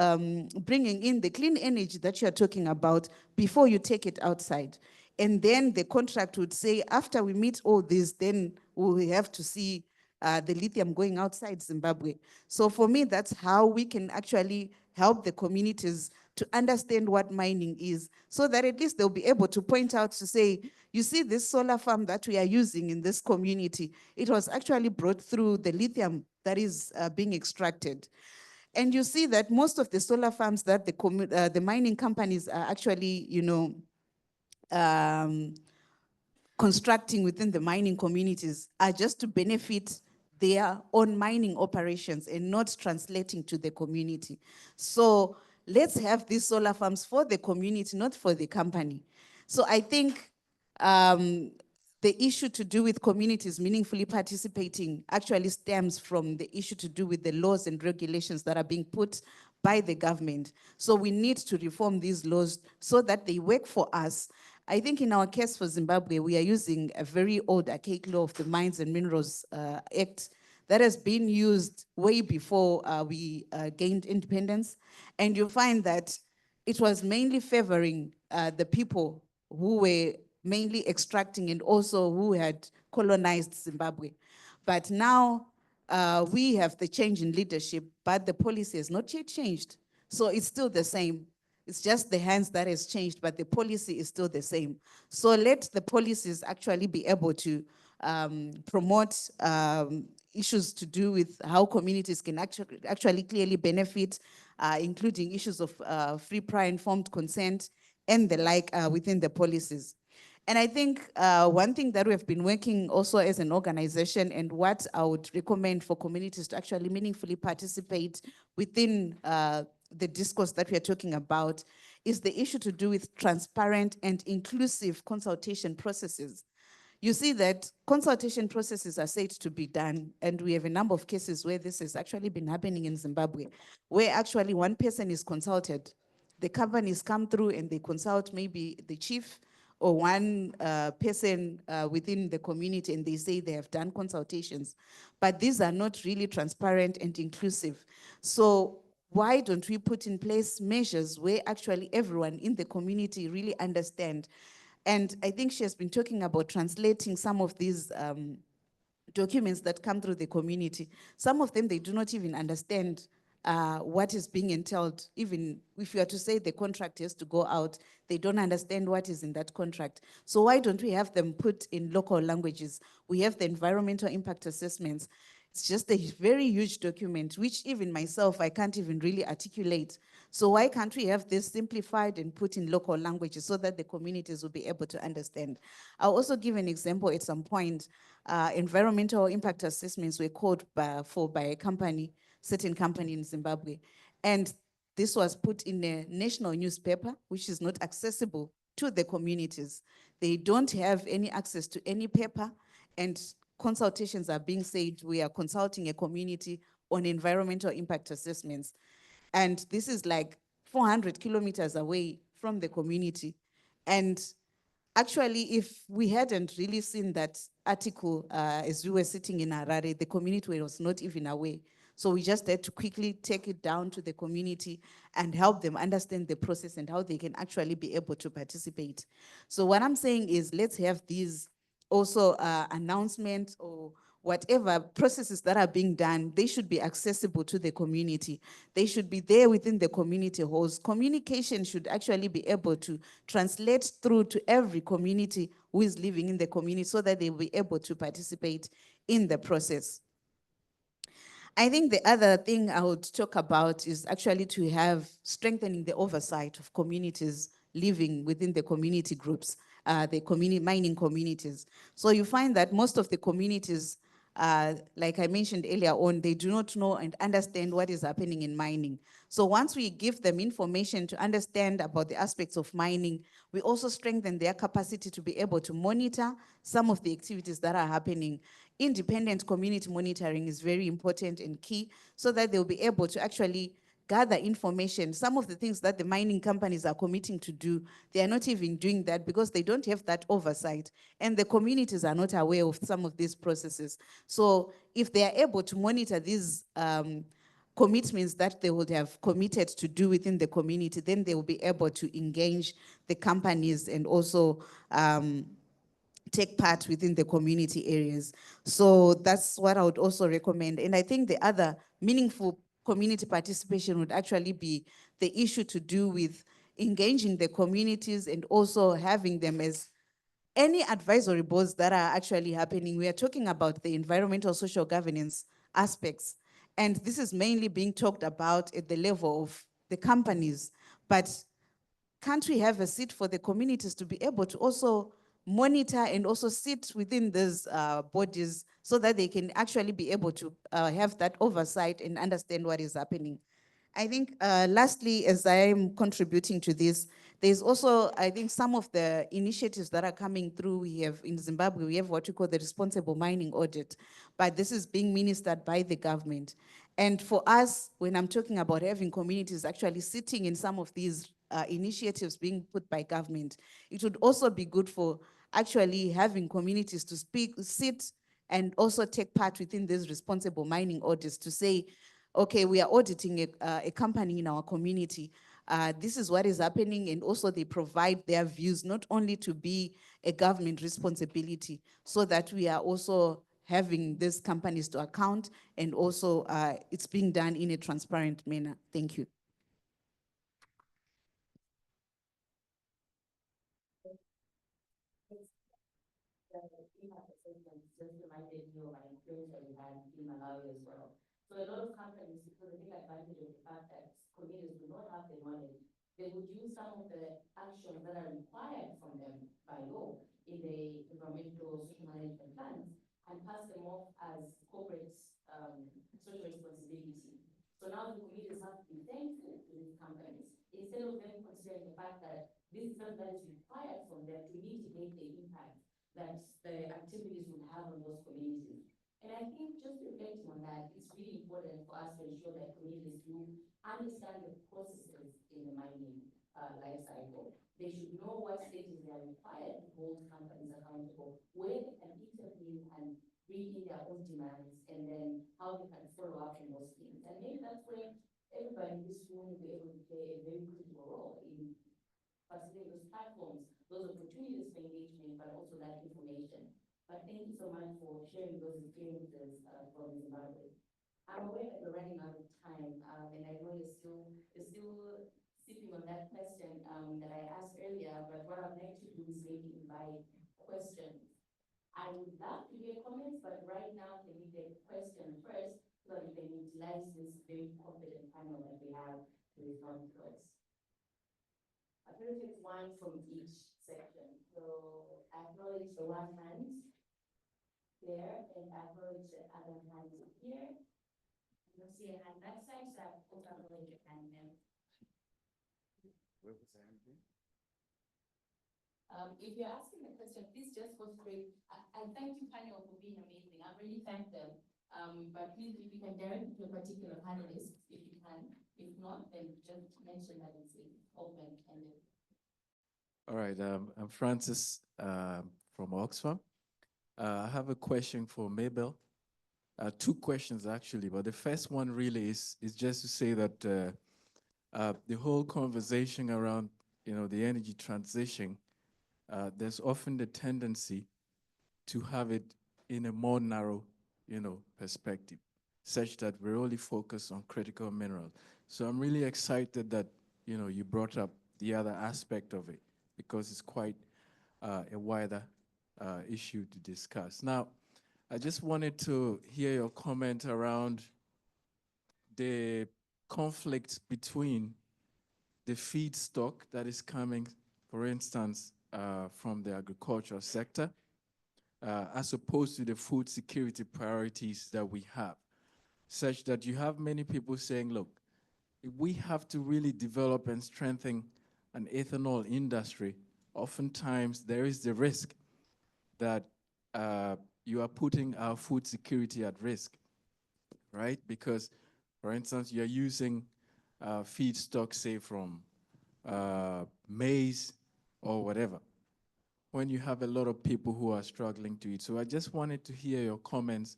bringing in the clean energy that you're talking about before you take it outside. And then the contract would say, after we meet all this, then we'll have to see the lithium going outside Zimbabwe. So for me, that's how we can actually help the communities to understand what mining is, so that at least they'll be able to point out to say, you see this solar farm that we are using in this community, it was actually brought through the lithium that is being extracted. And you see that most of the solar farms that the mining companies are actually, constructing within the mining communities are just to benefit their own mining operations and not translating to the community. So let's have these solar farms for the community, not for the company. So I think the issue to do with communities meaningfully participating actually stems from the issue to do with the laws and regulations that are being put by the government. So we need to reform these laws so that they work for us. I think in our case for Zimbabwe, we are using a very old archaic law of the Mines and Minerals Act that has been used way before we gained independence. And you find that it was mainly favoring the people who were mainly extracting and also who had colonized Zimbabwe. But now we have the change in leadership, but the policy has not yet changed. So it's still the same. It's just the hands that has changed, but the policy is still the same. So let the policies actually be able to promote issues to do with how communities can actually clearly benefit, including issues of free, prior, informed consent and the like within the policies. And I think one thing that we've been working also as an organization, and what I would recommend for communities to actually meaningfully participate within the discourse that we are talking about, is the issue to do with transparent and inclusive consultation processes. You see that consultation processes are said to be done, and we have a number of cases where this has actually been happening in Zimbabwe, where actually one person is consulted. The companies come through and they consult maybe the chief or one person within the community, and they say they have done consultations. But these are not really transparent and inclusive. So why don't we put in place measures where actually everyone in the community really understand? And I think she has been talking about translating some of these documents that come through the community. Some of them, they do not even understand what is being entailed. Even if you are to say the contract has to go out, they don't understand what is in that contract. So why don't we have them put in local languages? We have the environmental impact assessments. It's just a very huge document, which even myself, I can't even really articulate. So why can't we have this simplified and put in local languages so that the communities will be able to understand? I'll also give an example at some point. Environmental impact assessments were called by a company, certain company in Zimbabwe. And this was put in a national newspaper, which is not accessible to the communities. They don't have any access to any paper, and consultations are being said, we are consulting a community on environmental impact assessments. And this is like 400 kilometers away from the community. And actually, if we hadn't really seen that article as we were sitting in Harare, the community was not even aware. So we just had to quickly take it down to the community and help them understand the process and how they can actually be able to participate. So what I'm saying is, let's have these also announcements or whatever processes that are being done, they should be accessible to the community. They should be there within the community halls. Communication should actually be able to translate through to every community who is living in the community so that they will be able to participate in the process. I think the other thing I would talk about is actually to have strengthening the oversight of communities living within the community groups, the mining communities. So you find that most of the communities, like I mentioned earlier on, they do not know and understand what is happening in mining. So once we give them information to understand about the aspects of mining, we also strengthen their capacity to be able to monitor some of the activities that are happening. Independent community monitoring is very important and key so that they'll be able to actually gather information. Some of the things that the mining companies are committing to do, they are not even doing that because they don't have that oversight. And the communities are not aware of some of these processes. So if they are able to monitor these commitments that they would have committed to do within the community, then they will be able to engage the companies and also take part within the community areas. So that's what I would also recommend. And I think the other meaningful community participation would actually be the issue to do with engaging the communities and also having them as any advisory boards that are actually happening. We are talking about the environmental social governance aspects. And this is mainly being talked about at the level of the companies. But can't we have a seat for the communities to be able to also monitor and also sit within these bodies so that they can actually be able to have that oversight and understand what is happening? I think lastly, as I am contributing to this, there's also, I think, some of the initiatives that are coming through. We have in Zimbabwe, we have what we call the responsible mining audit, but this is being ministered by the government. And for us, when I'm talking about having communities actually sitting in some of these initiatives being put by government, it would also be good for actually having communities to sit and also take part within these responsible mining audits to say, okay, we are auditing a company in our community. This is what is happening, and also they provide their views, not only to be a government responsibility, so that we are also having these companies to account, and also it's being done in a transparent manner. Thank you. Just reminded me of my experience that we had in Malawi as well. So a lot of companies, because they take advantage of the fact that communities do not have the knowledge, they would use some of the actions that are required from them by law in the environmental social management plans and pass them off as corporate social responsibility. So now the communities have to be thankful to these companies instead of them considering the fact that this is something that is required from them to mitigate the impact that the activities would have on those communities. And I think just reflecting on that, it's really important for us to ensure that communities do understand the processes in the mining life cycle. They should know what stages they are required to hold companies accountable, where they can intervene and bring in their own demands, and then how they can follow up on those things. And maybe that's where everybody in this room will be able to play a very critical role in facilitating those platforms, those opportunities for engagement, but also that information. But thank you so much for sharing those experiences from Zimbabwe. I'm aware that we're running out of time, and I know you're still sitting on that question that I asked earlier, but what I'd like to do is maybe invite questions. I would love to hear comments, but right now, can we get questions first so that we can utilize this very competent panel that we have to respond to us? I'm going to take one from each section. So acknowledge the one hand there and acknowledge the other hand here. You'll see a hand that side, so I'll also acknowledge your hand there. Where was I? If you're asking a question, please just go straight. And thank you, panel, for being amazing. I really thank them. But please, if you can direct to a particular panelist, if you can. If not, then just mention that it's open-ended. All right, I'm Francis from Oxfam. I have a question for Maybel. Two questions actually, but the first one really is just to say that the whole conversation around, the energy transition, there's often the tendency to have it in a more narrow, perspective, such that we're only focused on critical minerals. So I'm really excited that, you brought up the other aspect of it, because it's quite a wider issue to discuss. Now, I just wanted to hear your comment around the conflict between the feedstock that is coming, for instance, from the agricultural sector, as opposed to the food security priorities that we have, such that you have many people saying, look, if we have to really develop and strengthen an ethanol industry, oftentimes there is the risk that you are putting our food security at risk, right? Because, for instance, you're using feedstock, say, from maize or whatever, when you have a lot of people who are struggling to eat. So I just wanted to hear your comments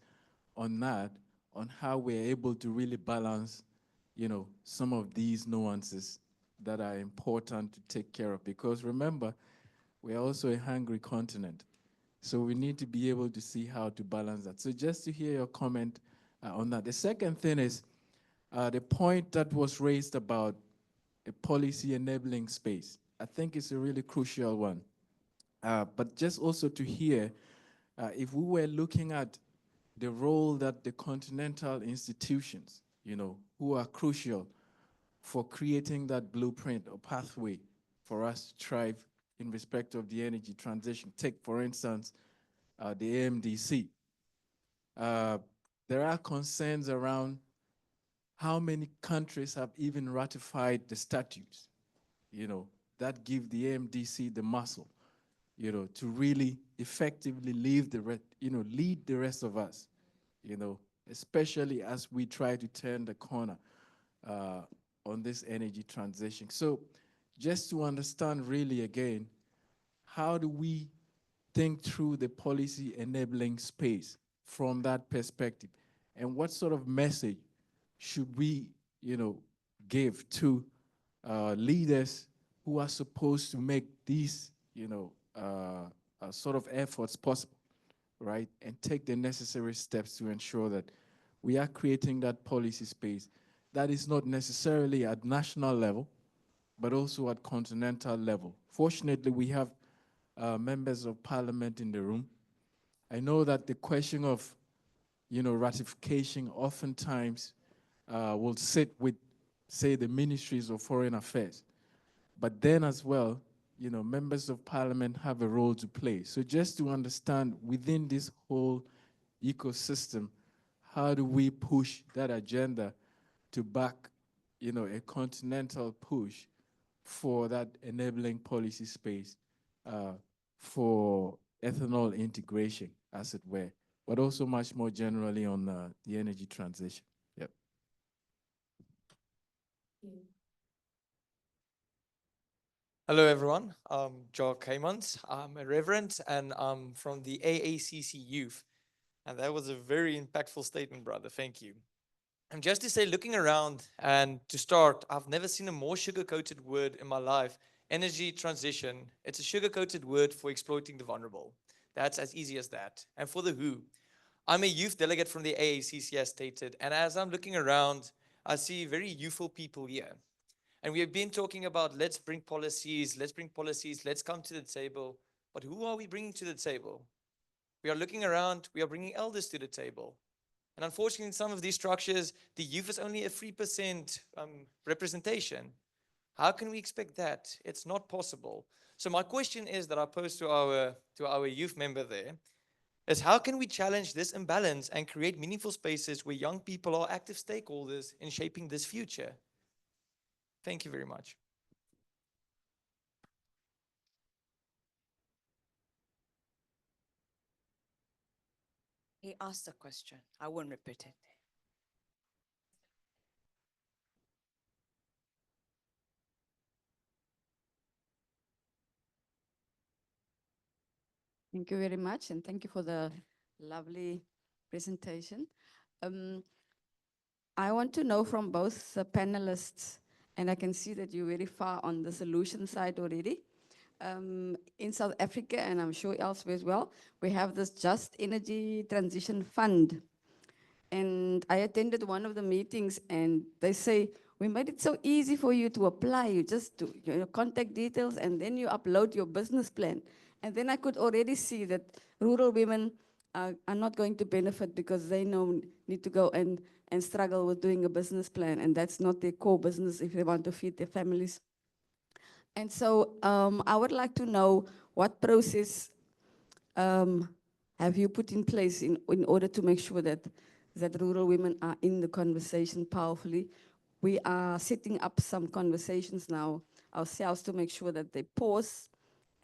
on that, on how we're able to really balance, some of these nuances that are important to take care of. Because remember, we're also a hungry continent. So we need to be able to see how to balance that. So just to hear your comment on that. The second thing is the point that was raised about a policy enabling space. I think it's a really crucial one. But just also to hear, if we were looking at the role that the continental institutions, who are crucial for creating that blueprint or pathway for us to thrive in respect of the energy transition. Take, for instance, the AMDC. There are concerns around how many countries have even ratified the statutes, that give the AMDC the muscle, to really effectively lead the rest of us, especially as we try to turn the corner on this energy transition. So just to understand really again, how do we think through the policy enabling space from that perspective? And what sort of message should we, give to leaders who are supposed to make these, sort of efforts possible, right? And take the necessary steps to ensure that we are creating that policy space that is not necessarily at national level, but also at continental level. Fortunately, we have members of parliament in the room. I know that the question of, ratification oftentimes will sit with, say, the ministries of foreign affairs. But then as well, members of parliament have a role to play. So just to understand within this whole ecosystem, how do we push that agenda to back, a continental push for that enabling policy space for ethanol integration, as it were, but also much more generally on the energy transition. Yep. Hello, everyone. I'm Jock Caymans. I'm a reverend and I'm from the AACC Youth. And that was a very impactful statement, brother. Thank you. And just to say, looking around and to start, I've never seen a more sugar-coated word in my life. Energy transition. It's a sugar-coated word for exploiting the vulnerable. That's as easy as that. And for the who, I'm a youth delegate from the AACC, as stated. And as I'm looking around, I see very youthful people here. And we have been talking about let's bring policies, let's come to the table. But who are we bringing to the table? We are looking around, we are bringing elders to the table. And unfortunately, in some of these structures, the youth is only a 3% representation. How can we expect that? It's not possible. So my question is that I pose to our youth member there is how can we challenge this imbalance and create meaningful spaces where young people are active stakeholders in shaping this future? Thank you very much. He asked a question. I won't repeat it. Thank you very much, and thank you for the lovely presentation. I want to know from both the panelists, and I can see that you're very far on the solution side already. In South Africa, and I'm sure elsewhere as well, we have this Just Energy Transition Fund. And I attended one of the meetings and they say, we made it so easy for you to apply. You just do your contact details and then you upload your business plan. And then I could already see that rural women are not going to benefit because they need to go and struggle with doing a business plan. And that's not their core business if they want to feed their families. And so I would like to know what process have you put in place in order to make sure that rural women are in the conversation powerfully. We are setting up some conversations now ourselves to make sure that they pause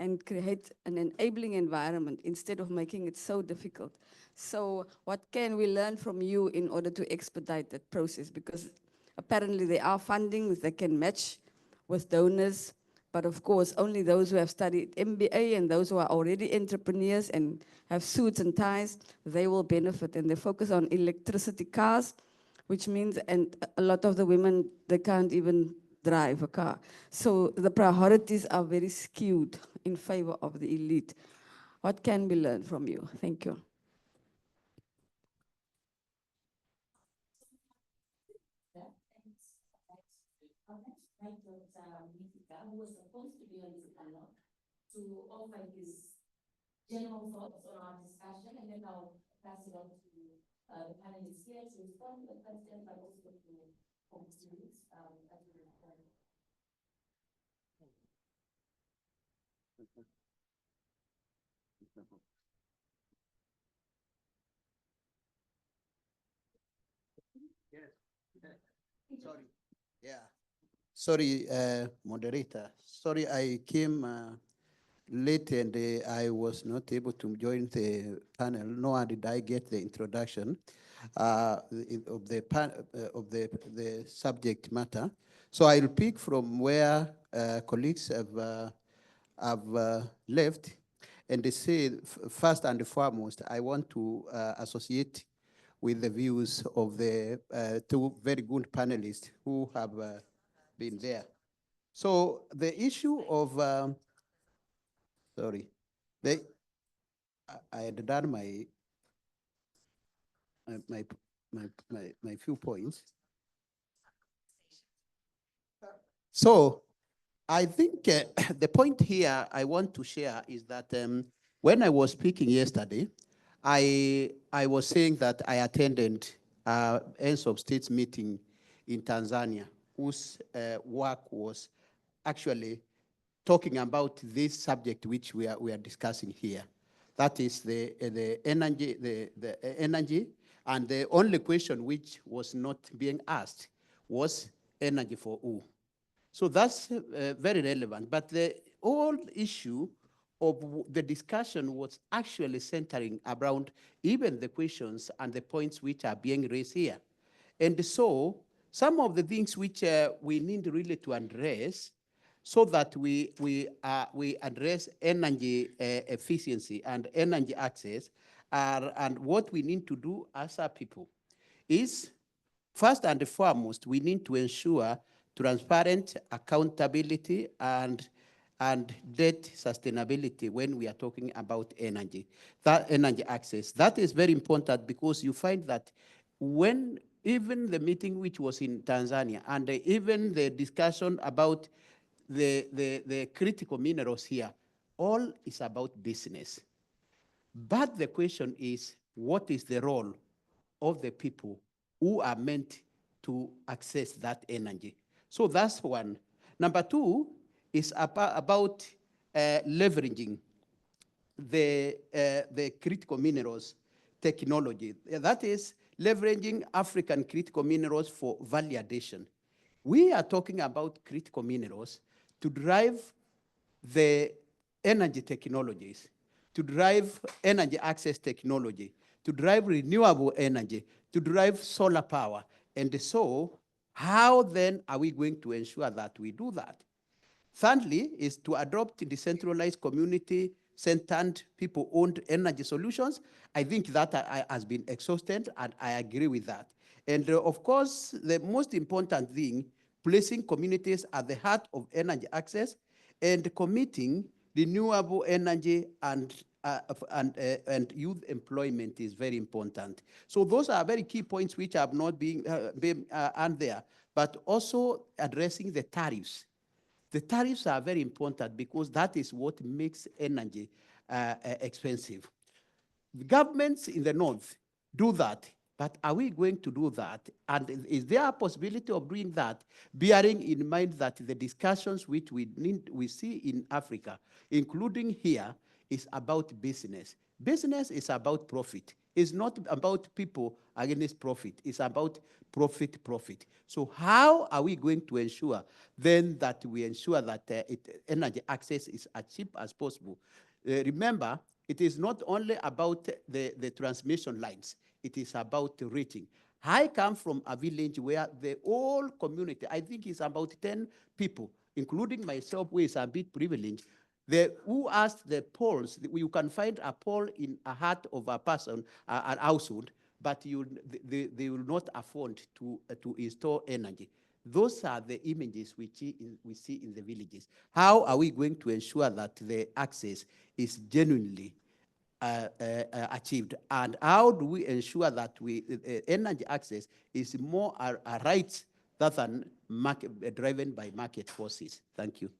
and create an enabling environment instead of making it so difficult. So what can we learn from you in order to expedite that process? Because apparently there are fundings that can match with donors, but of course, only those who have studied MBA and those who are already entrepreneurs and have suits and ties, they will benefit. And they focus on electricity cars, which means, and a lot of the women, they can't even drive a car. So the priorities are very skewed in favor of the elite. What can we learn from you? Thank you. Mithika, who was supposed to be on this panel, to offer his general thoughts on our discussion, and then I'll pass it on to the panelists here to respond to the question, but also to conclude as we return. Sorry. Yeah. Sorry, moderator. Sorry, I came late and I was not able to join the panel, nor did I get the introduction. of the subject matter. So I'll pick from where colleagues have left, and they say, first and foremost, I want to associate with the views of the two very good panelists who have been there. So the issue of, sorry, I had done my few points. So I think the point here I want to share is that when I was speaking yesterday, I was saying that I attended Ends of States meeting in Tanzania, whose work was actually talking about this subject which we are discussing here. That is the energy, and the only question which was not being asked was energy for who. So that's very relevant. But the whole issue of the discussion was actually centering around even the questions and the points which are being raised here. And so some of the things which we need really to address so that we address energy efficiency and energy access and what we need to do as a people is, first and foremost, we need to ensure transparent accountability and debt sustainability when we are talking about energy, that energy access. That is very important because you find that when even the meeting which was in Tanzania and even the discussion about the critical minerals here, all is about business. But the question is, what is the role of the people who are meant to access that energy? So that's one. Number two is about leveraging the critical minerals technology. That is leveraging African critical minerals for value addition. We are talking about critical minerals to drive the energy technologies, to drive energy access technology, to drive renewable energy, to drive solar power. And so how then are we going to ensure that we do that? Thirdly is to adopt decentralized community-centered, people-owned energy solutions. I think that has been exhausted, and I agree with that. And of course, the most important thing, placing communities at the heart of energy access and committing renewable energy and youth employment is very important. So those are very key points which have not been on there, but also addressing the tariffs. The tariffs are very important because that is what makes energy expensive. The governments in the north do that, but are we going to do that? And is there a possibility of doing that, bearing in mind that the discussions which we see in Africa, including here, is about business. Business is about profit. It's not about people against profit. It's about profit. So how are we going to ensure then that we ensure that energy access is as cheap as possible? Remember, it is not only about the transmission lines. It is about reaching. I come from a village where the whole community, I think it's about 10 people, including myself, who is a bit privileged, who asked the poles, you can find a pole in a heart of a person, an household, but they will not afford to install energy. Those are the images we see in the villages. How are we going to ensure that the access is genuinely achieved? And how do we ensure that energy access is more a right than driven by market forces? Thank you.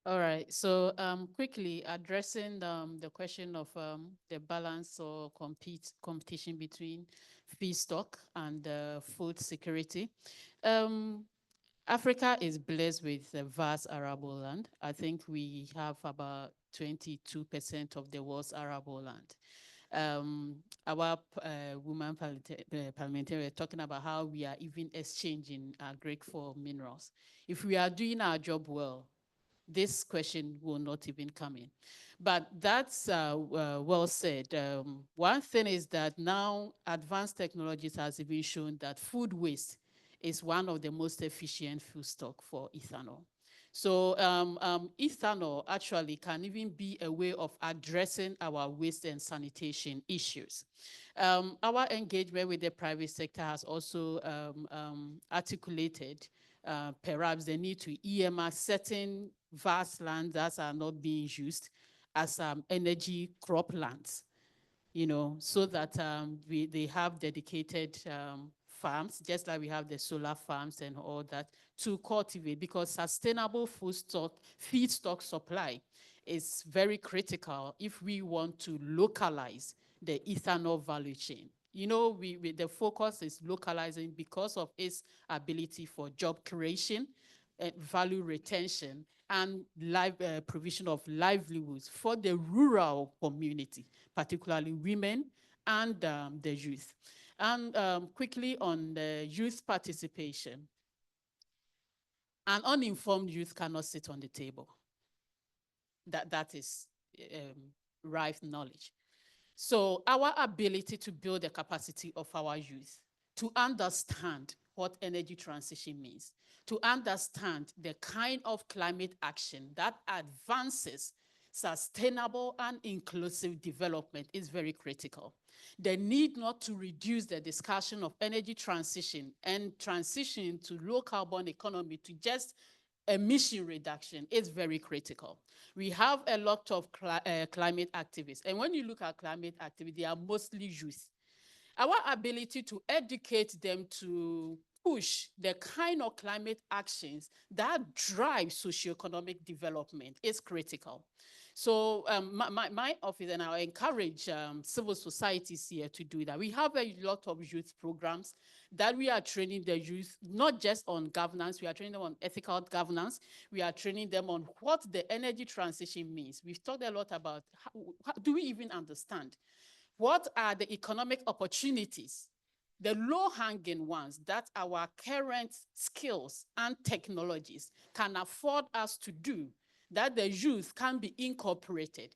All right, so quickly addressing the question of the balance or competition between feedstock and food security. Africa is blessed with a vast arable land. I think we have about 22% of the world's arable land. our woman parliamentary were talking about how we are even exchanging our grade for minerals. If we are doing our job well, this question will not even come in. But that's well said. One thing is that now advanced technologies has even shown that food waste is one of the most efficient feedstock for ethanol. So ethanol actually can even be a way of addressing our waste and sanitation issues. Our engagement with the private sector has also articulated perhaps the need to earmark certain vast lands that are not being used as energy croplands, you know, so that they have dedicated farms, just like we have the solar farms and all that, to cultivate, because sustainable feedstock supply is very critical if we want to localize the ethanol value chain. You know, the focus is localizing because of its ability for job creation, value retention, and provision of livelihoods for the rural community, particularly women and the youth. And quickly on the youth participation, an uninformed youth cannot sit on the table. That is rife knowledge. So our ability to build the capacity of our youth to understand what energy transition means, to understand the kind of climate action that advances sustainable and inclusive development is very critical. The need not to reduce the discussion of energy transition and transition to low carbon economy to just emission reduction is very critical. We have a lot of climate activists, and when you look at climate activists, they are mostly youth. Our ability to educate them to push the kind of climate actions that drive socioeconomic development is critical. So my office, and I encourage civil societies here to do that. We have a lot of youth programs that we are training the youth, not just on governance, we are training them on ethical governance, we are training them on what the energy transition means. We've talked a lot about how do we even understand? What are the economic opportunities, the low-hanging ones that our current skills and technologies can afford us to do, that the youth can be incorporated?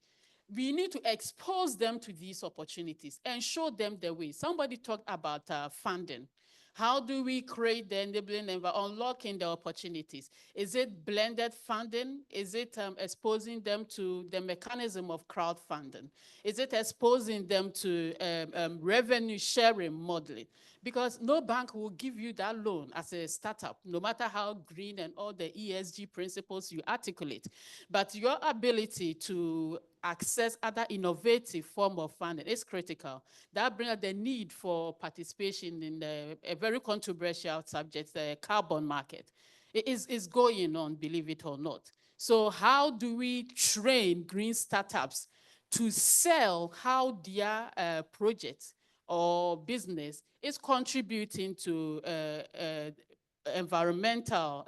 We need to expose them to these opportunities and show them the way. Somebody talked about funding. How do we create the enabling and unlocking the opportunities? Is it blended funding? Is it exposing them to the mechanism of crowdfunding? Is it exposing them to revenue sharing modeling? Because no bank will give you that loan as a startup, no matter how green and all the ESG principles you articulate. But your ability to access other innovative form of funding is critical. That brings the need for participation in a very controversial subject, the carbon market. It is going on, believe it or not. So how do we train green startups to sell how their projects or business is contributing to the environmental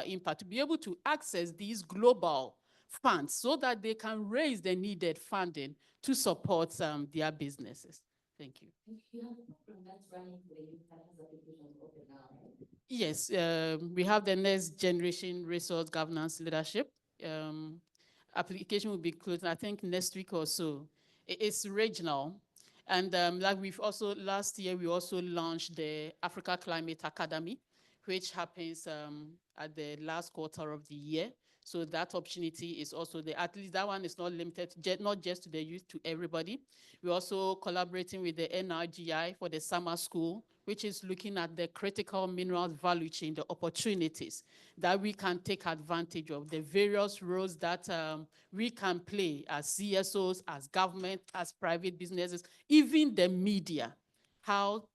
impact, to be able to access these global funds so that they can raise the needed funding to support their businesses. Thank you. You have a program that's running for the youth that has applications open now, right? Yes, we have the next generation resource governance leadership. Application will be closed, I think, next week or so. It's regional. And like we've also, last year, we also launched the Africa Climate Academy, which happens at the last quarter of the year. So that opportunity is also there. At least that one is not limited, not just to the youth, to everybody. We're also collaborating with the NRGI for the summer school, which is looking at the critical minerals value chain, the opportunities that we can take advantage of, the various roles that we can play as CSOs, as government, as private businesses, even the media.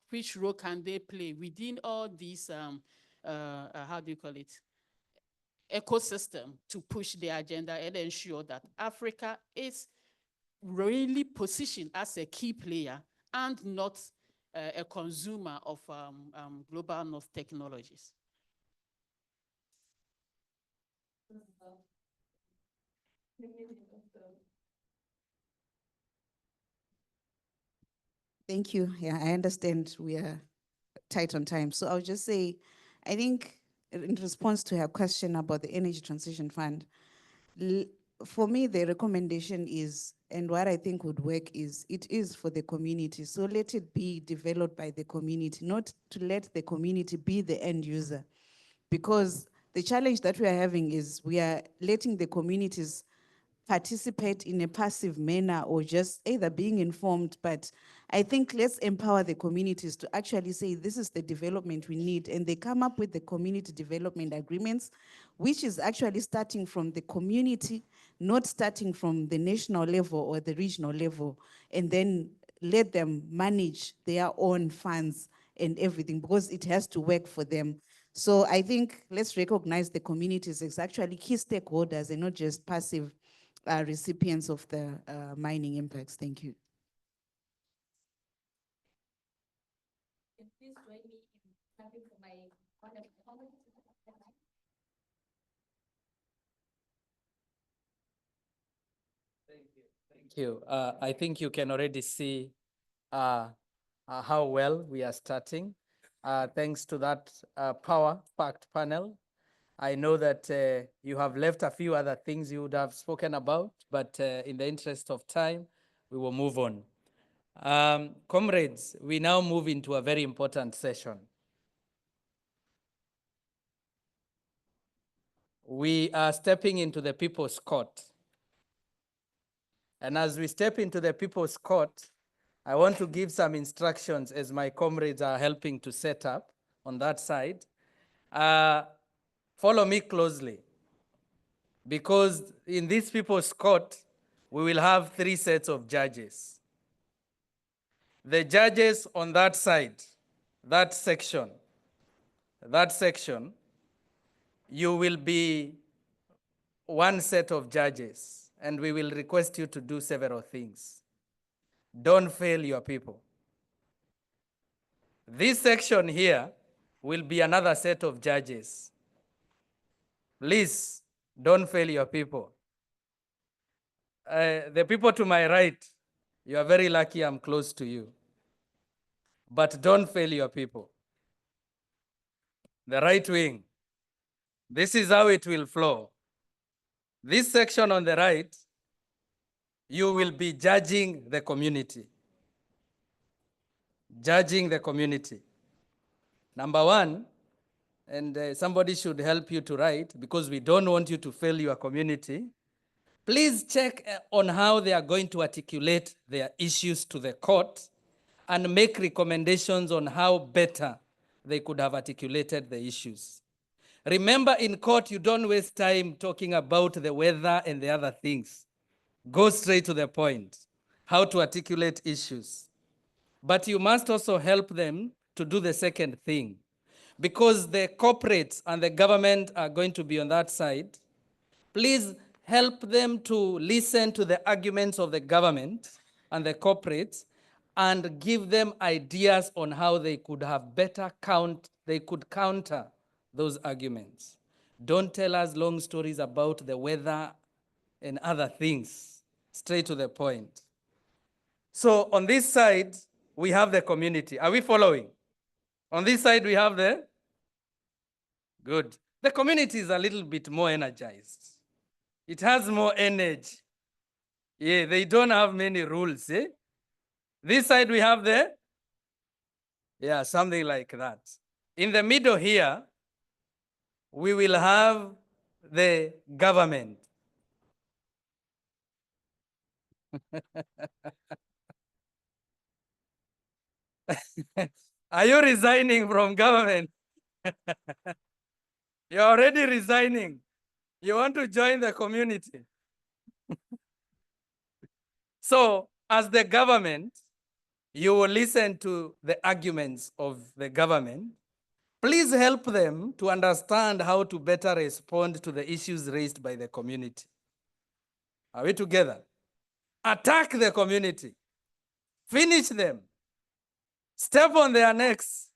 Which role can they play within all these, how do you call it, ecosystem to push the agenda and ensure that Africa is really positioned as a key player and not a consumer of global north technologies. Thank you. Yeah, I understand we are tight on time. So I'll just say, I think in response to her question about the Energy Transition Fund, for me, the recommendation is, and what I think would work is, it is for the community. So let it be developed by the community, not to let the community be the end user. Because the challenge that we are having is we are letting the communities participate in a passive manner or just either being informed, but I think let's empower the communities to actually say this is the development we need, and they come up with the community development agreements, which is actually starting from the community, not starting from the national level or the regional level, and then let them manage their own funds and everything, because it has to work for them. So I think let's recognize the communities as actually key stakeholders and not just passive recipients of the mining impacts. Thank you. Please join me in clapping for my wonderful comments. Thank you. I think you can already see how well we are starting. Thanks to that power-packed panel. I know that you have left a few other things you would have spoken about, but in the interest of time, we will move on. Comrades, we now move into a very important session. We are stepping into the People's Court. And as we step into the People's Court, I want to give some instructions as my comrades are helping to set up on that side. Follow me closely, because in this People's Court, we will have 3 sets of judges. The judges on that side, that section, you will be 1 set of judges, and we will request you to do several things. Don't fail your people. This section here will be another set of judges. Please, don't fail your people. The people to my right, you are very lucky I'm close to you. But don't fail your people. The right wing, this is how it will flow. This section on the right, you will be judging the community. Judging the community. Number 1, and somebody should help you to write, because we don't want you to fail your community. Please check on how they are going to articulate their issues to the court and make recommendations on how better they could have articulated the issues. Remember, in court, you don't waste time talking about the weather and the other things. Go straight to the point, how to articulate issues. But you must also help them to do the second thing, because the corporates and the government are going to be on that side. Please help them to listen to the arguments of the government and the corporates and give them ideas on how they could have better counter those arguments. Don't tell us long stories about the weather and other things. Straight to the point. So on this side, we have the community. Are we following? On this side, we have the? Good. The community is a little bit more energized. It has more energy. Yeah, they don't have many rules. Eh? This side, we have the? Yeah, something like that. In the middle here, we will have the government. Are you resigning from government? You're already resigning. You want to join the community. So, as the government, you will listen to the arguments of the government. Please help them to understand how to better respond to the issues raised by the community. Are we together? Attack the community. Finish them. Step on their necks.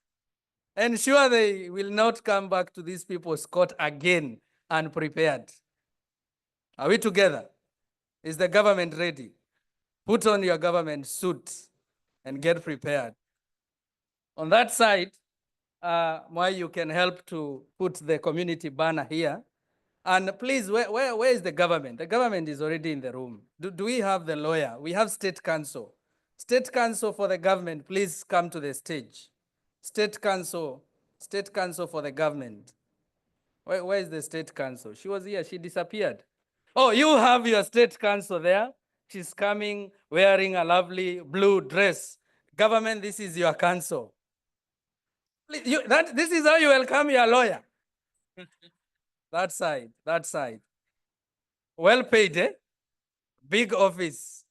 Ensure they will not come back to these people's court again unprepared. Are we together? Is the government ready? Put on your government suit and get prepared. On that side, Mwai, you can help to put the community banner here. And please, where is the government? The government is already in the room. Do we have the lawyer? We have state council. State council for the government, please come to the stage. State council for the government. Where is the state council? She was here, she disappeared. Oh, you have your state council there. She's coming wearing a lovely blue dress. Government, this is your council. This is how you welcome your lawyer. That side. Well paid, eh? Big office.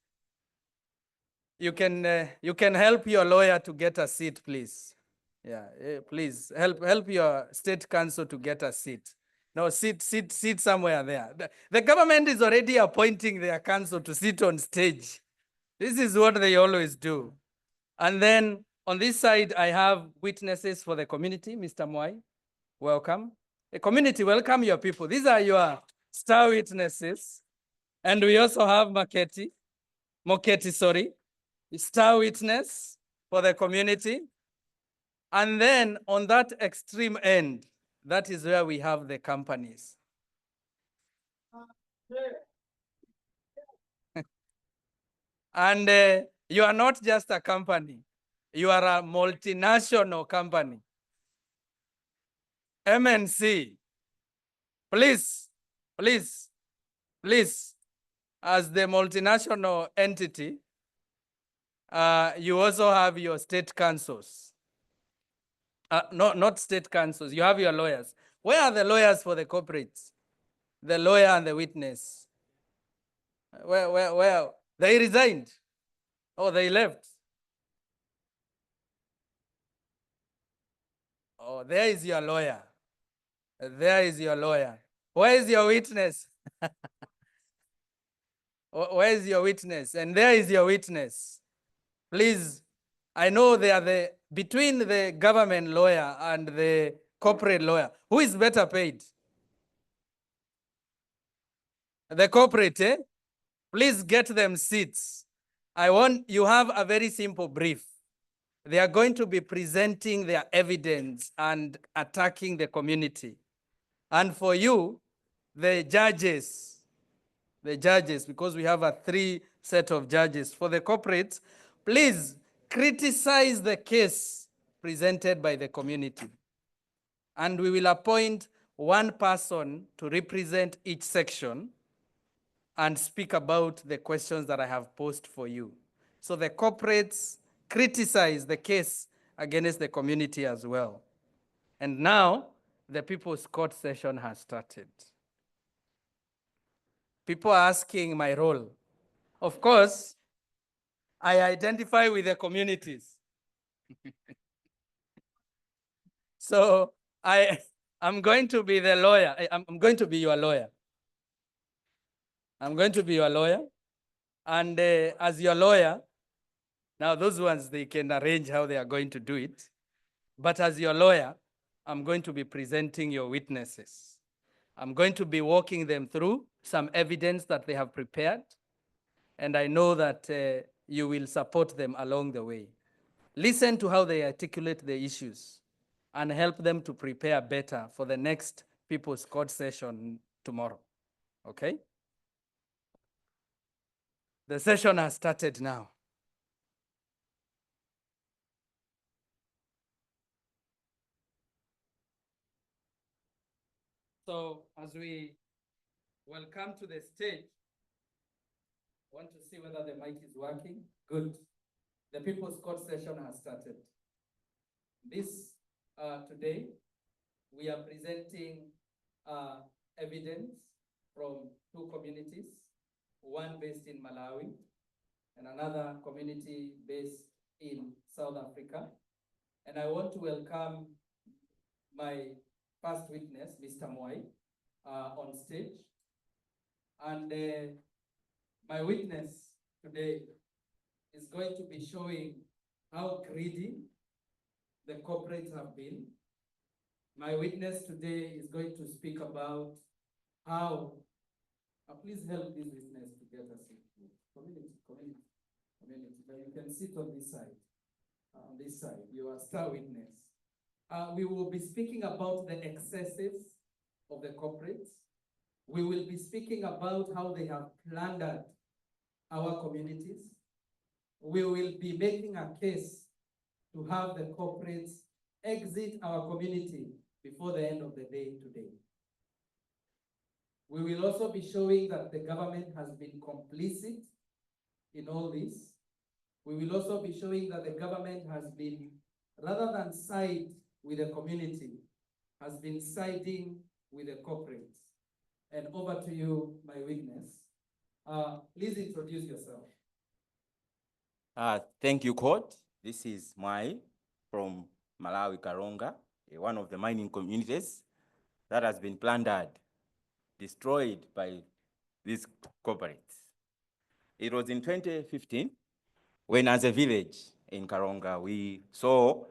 You can help your lawyer to get a seat, please. Yeah, please help your state council to get a seat. No, sit somewhere there. The government is already appointing their council to sit on stage. This is what they always do. And then on this side, I have witnesses for the community. Mr. Mwai, welcome. The community, welcome your people. These are your star witnesses. And we also have Moketi, star witness for the community. And then on that extreme end, that is where we have the companies. And you are not just a company, you are a multinational company. MNC, please, as the multinational entity, you also have your state councils. Not state councils, you have your lawyers. Where are the lawyers for the corporates? The lawyer and the witness. Where? They resigned. Oh, they left. Oh, there is your lawyer. There is your lawyer. Where is your witness? Where is your witness? And there is your witness. Please, I know they are between the government lawyer and the corporate lawyer. Who is better paid? The corporate, eh? Please get them seats. You have a very simple brief. They are going to be presenting their evidence and attacking the community. And for you, the judges, because we have a 3 set of judges. For the corporates, please criticize the case presented by the community. And we will appoint one person to represent each section and speak about the questions that I have posed for you. So the corporates criticize the case against the community as well. And now the People's Court session has started. People are asking my role. Of course, I identify with the communities. So I'm going to be the lawyer. I'm going to be your lawyer. I'm going to be your lawyer. And as your lawyer, now those ones, they can arrange how they are going to do it. But as your lawyer, I'm going to be presenting your witnesses. I'm going to be walking them through some evidence that they have prepared. And I know that you will support them along the way. Listen to how they articulate the issues and help them to prepare better for the next People's Court session tomorrow, okay? The session has started now. So as we welcome to the stage, I want to see whether the mic is working. Good. The People's Court session has started. Today, we are presenting evidence from 2 communities, one based in Malawi and another community based in South Africa. And I want to welcome my first witness, Mr. Mwai, on stage. And my witness today is going to be showing how greedy the corporates have been. My witness today is going to speak about how, please help this witness to get us into community. community, but you can sit on this side. On this side, you are star witness. We will be speaking about the excesses of the corporates. We will be speaking about how they have plundered our communities. We will be making a case to have the corporates exit our community before the end of the day today. We will also be showing that the government has been complicit in all this. We will also be showing that the government has been, rather than side with the community, has been siding with the corporates. And over to you, my witness. Please introduce yourself. Thank you, Court. This is Mwai from Malawi, Karonga, one of the mining communities that has been plundered, destroyed by these corporates. It was in 2015 when, as a village in Karonga, we saw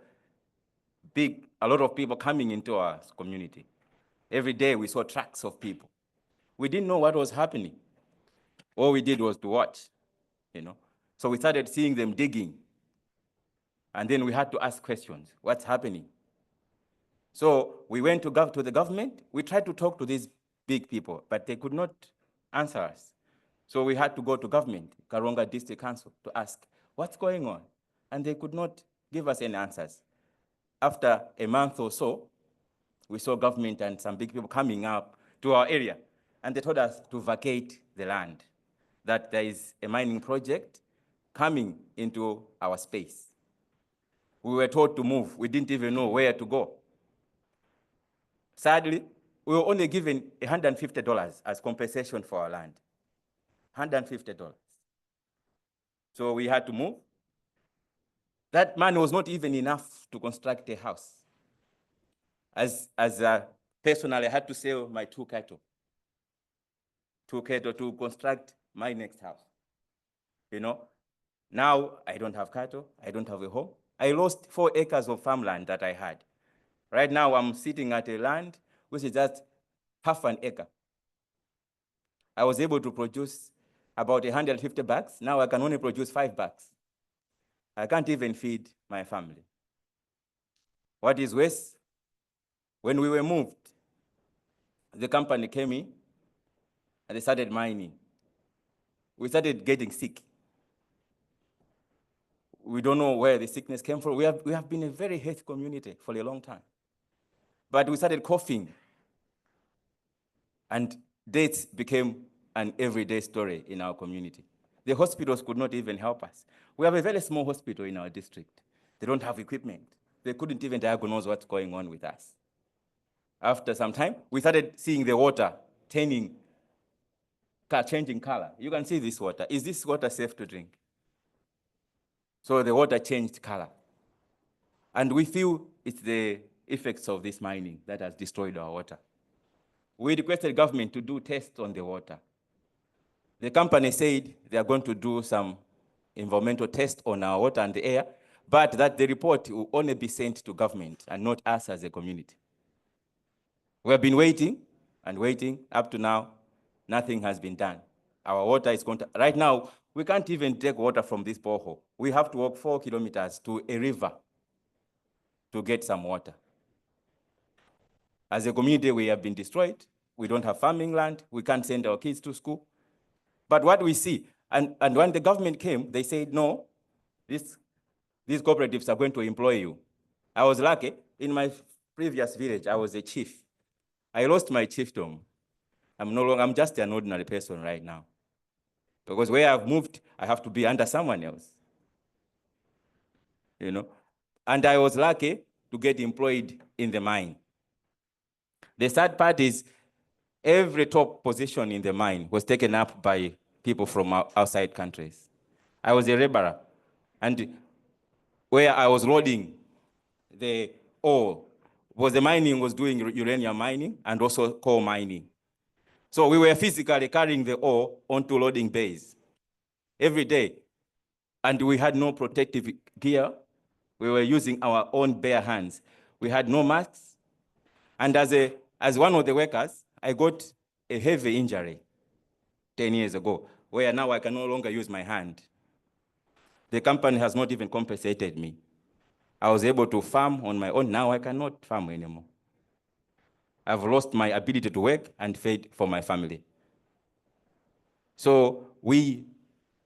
a lot of people coming into our community. Every day we saw trucks of people. We didn't know what was happening. All we did was to watch, So we started seeing them digging. And then we had to ask questions. What's happening? So we went to the government. We tried to talk to these big people, but they could not answer us. So we had to go to government, Karonga District Council, to ask, what's going on? And they could not give us any answers. After a month or so, we saw government and some big people coming up to our area, and they told us to vacate the land, that there is a mining project coming into our space. We were told to move. We didn't even know where to go. Sadly, we were only given $150 as compensation for our land. $150. So we had to move. That money was not even enough to construct a house. Personally, I had to sell my two cattle to construct my next house. Now I don't have cattle, I don't have a home. I lost 4 acres of farmland that I had. Right now I'm sitting at a land which is just half an acre. I was able to produce about 150 bags. Now I can only produce 5 bags. I can't even feed my family. What is worse, when we were moved, the company came in and they started mining. We started getting sick. We don't know where the sickness came from. We have been a very healthy community for a long time. But we started coughing, and deaths became an everyday story in our community. The hospitals could not even help us. We have a very small hospital in our district. They don't have equipment. They couldn't even diagnose what's going on with us. After some time, we started seeing the water changing color. You can see this water. Is this water safe to drink? So the water changed color. And we feel it's the effects of this mining that has destroyed our water. We requested government to do tests on the water. The company said they are going to do some environmental tests on our water and the air, but that the report will only be sent to government and not us as a community. We have been waiting and waiting. Up to now, nothing has been done. Our water is right now, we can't even take water from this borehole. We have to walk 4 kilometers to a river to get some water. As a community, we have been destroyed. We don't have farming land. We can't send our kids to school. But what we see, and when the government came, they said, no, these cooperatives are going to employ you. I was lucky. In my previous village, I was a chief. I lost my chiefdom. I'm just an ordinary person right now. Because where I've moved, I have to be under someone else. And I was lucky to get employed in the mine. The sad part is every top position in the mine was taken up by people from outside countries. I was a laborer, and where I was loading the ore, the mining was doing uranium mining and also coal mining. So we were physically carrying the ore onto loading bays every day, and we had no protective gear. We were using our own bare hands. We had no masks, and as one of the workers, I got a heavy injury 10 years ago, where now I can no longer use my hand. The company has not even compensated me. I was able to farm on my own. Now I cannot farm anymore. I've lost my ability to work and feed for my family. So we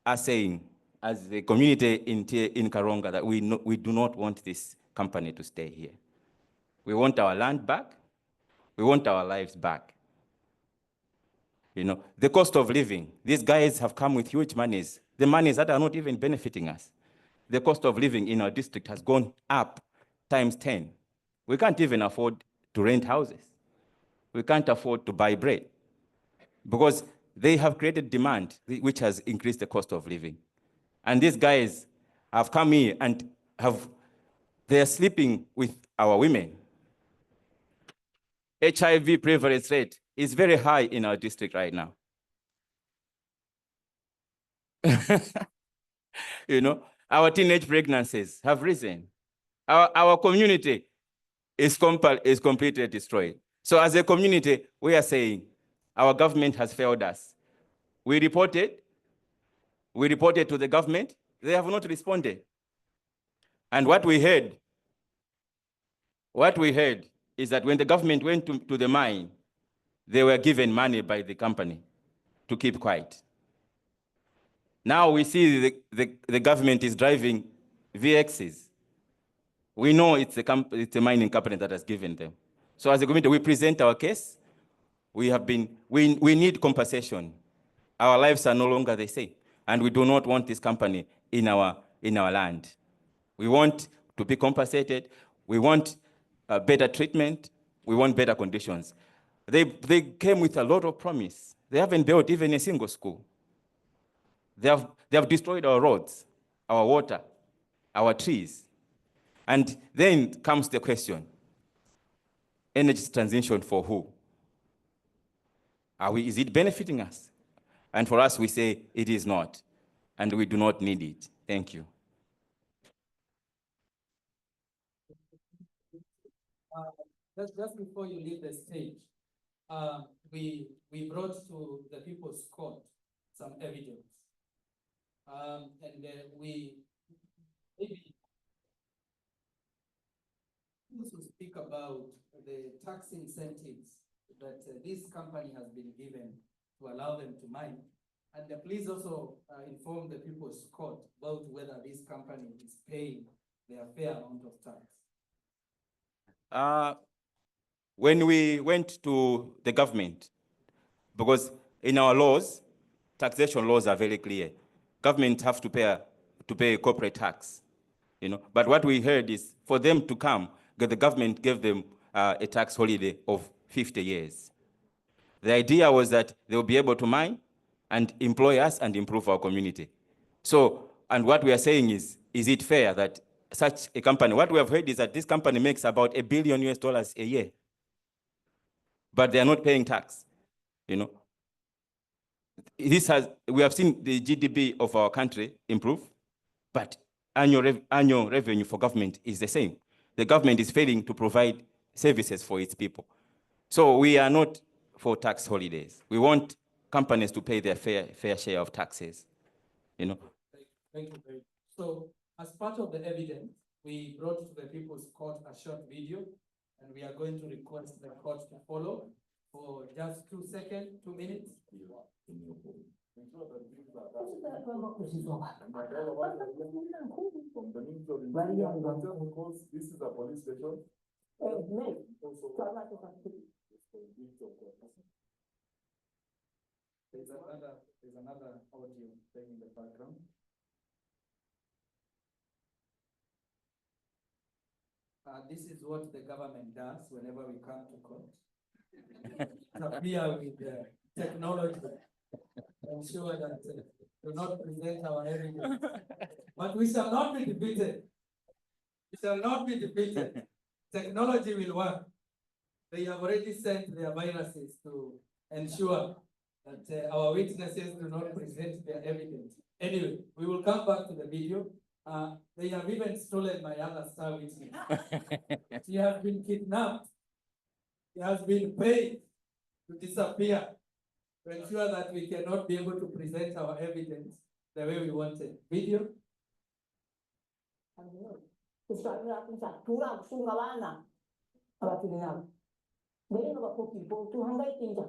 are saying, as the community in Karonga, that we do not want this company to stay here. We want our land back. We want our lives back. You know, the cost of living. These guys have come with huge monies. The monies that are not even benefiting us. The cost of living in our district has gone up times 10. We can't even afford to rent houses. We can't afford to buy bread because they have created demand which has increased the cost of living. And these guys have come here and they are sleeping with our women. HIV prevalence rate is very high in our district right now. You know, our teenage pregnancies have risen. Our community is completely destroyed. So as a community, we are saying our government has failed us. We reported to the government, they have not responded. And what we heard is that when the government went to the mine, they were given money by the company to keep quiet. Now we see the government is driving VXs. We know it's a mining company that has given them. So as a community, we present our case. We need compensation. Our lives are no longer the same, and we do not want this company in our land. We want to be compensated. We want better treatment. We want better conditions. They came with a lot of promise. They haven't built even a single school. They have destroyed our roads, our water, our trees. And then comes the question, energy transition for who? Is it benefiting us? And for us, we say it is not, and we do not need it. Thank you. Just before you leave the stage, we brought to the People's Court some evidence. We maybe to speak about the tax incentives that this company has been given to allow them to mine. And please also inform the People's Court about whether this company is paying their fair amount of tax. When we went to the government, because in our laws, taxation laws are very clear. Governments have to pay corporate tax, you know. But what we heard is for them to come, the government gave them a tax holiday of 50 years. The idea was that they will be able to mine and employ us and improve our community. So, and what we are saying is it fair that such a company, what we have heard is that this company makes about $1 billion a year, but they are not paying tax, you know. We have seen the GDP of our country improve, but annual revenue for government is the same. The government is failing to provide services for its people. So we are not for tax holidays. We want companies to pay their fair share of taxes, you know. Thank you very much. So as part of the evidence, we brought to the People's Court a short video, and we are going to request the court to follow for just 2 seconds, 2 minutes. This is a police station. There's another audio playing in the background. This is what the government does whenever we come to court. Appear with technology, ensure that do not present our evidence. But we shall not be defeated. We shall not be defeated. Technology will work. They have already sent their viruses to ensure that our witnesses do not present their evidence. Anyway, we will come back to the video. They have even stolen my other star witness. She has been kidnapped. She has been paid to disappear to ensure that we cannot be able to present our evidence the way we wanted. Video. kusabira kuzatula kusunga bana abatuli nabo ngeno bakokipo tuhangaikinja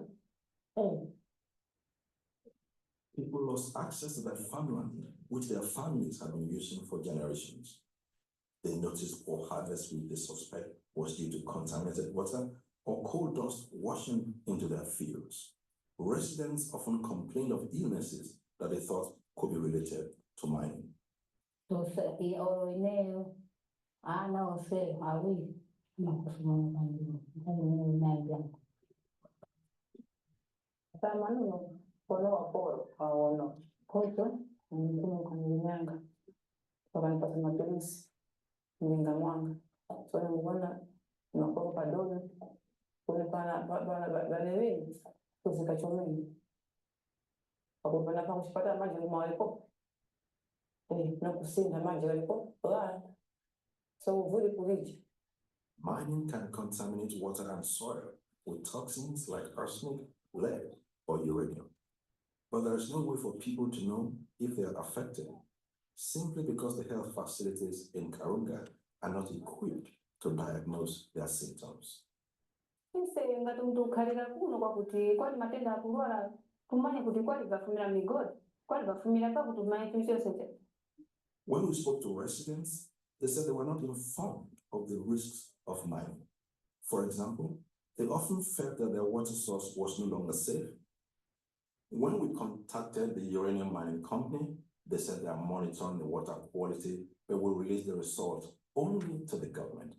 People lost access to their farmland, which their families have been using for generations. They noticed poor harvest, which they suspect was due to contaminated water or coal dust washing into their fields. Residents often complained of illnesses that they thought could be related to mining. Mining can contaminate water and soil with toxins like arsenic, lead, or uranium. But there is no way for people to know if they are affected, simply because the health facilities in Karunga are not equipped to diagnose their symptoms. When we spoke to residents, they said they were not informed of the risks of mining. For example, they often felt that their water source was no longer safe. When we contacted the uranium mining company, they said they are monitoring the water quality, but will release the results only to the government.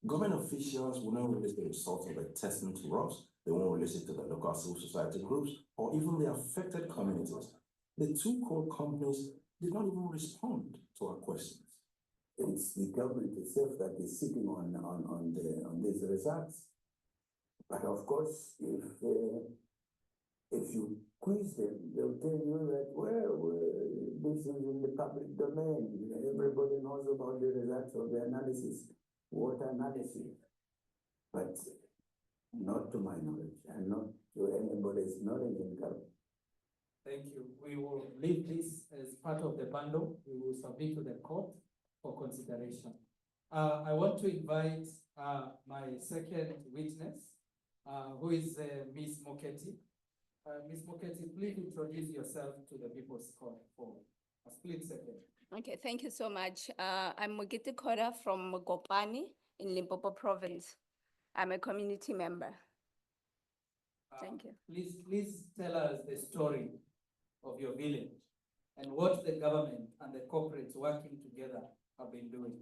Government officials will not release the results of the testing to us. They won't release it to the local civil society groups or even the affected communities. The two coal companies did not even respond to our questions. It's the government itself that is sitting on these results. But of course, if you quiz them, they'll tell you that, well, this is in the public domain. Everybody knows about the results of the analysis, water analysis. But not to my knowledge, and not to anybody's knowledge in government. Thank you. We will leave this as part of the bundle. We will submit to the court for consideration. I want to invite my second witness, who is Ms. Moketi. Ms. Moketi, please introduce yourself to the People's Court for a split second. Okay, thank you so much. I'm Moketi Kora from Mokopane in Limpopo Province. I'm a community member. Thank you. Please tell us the story of your village and what the government and the corporates working together have been doing.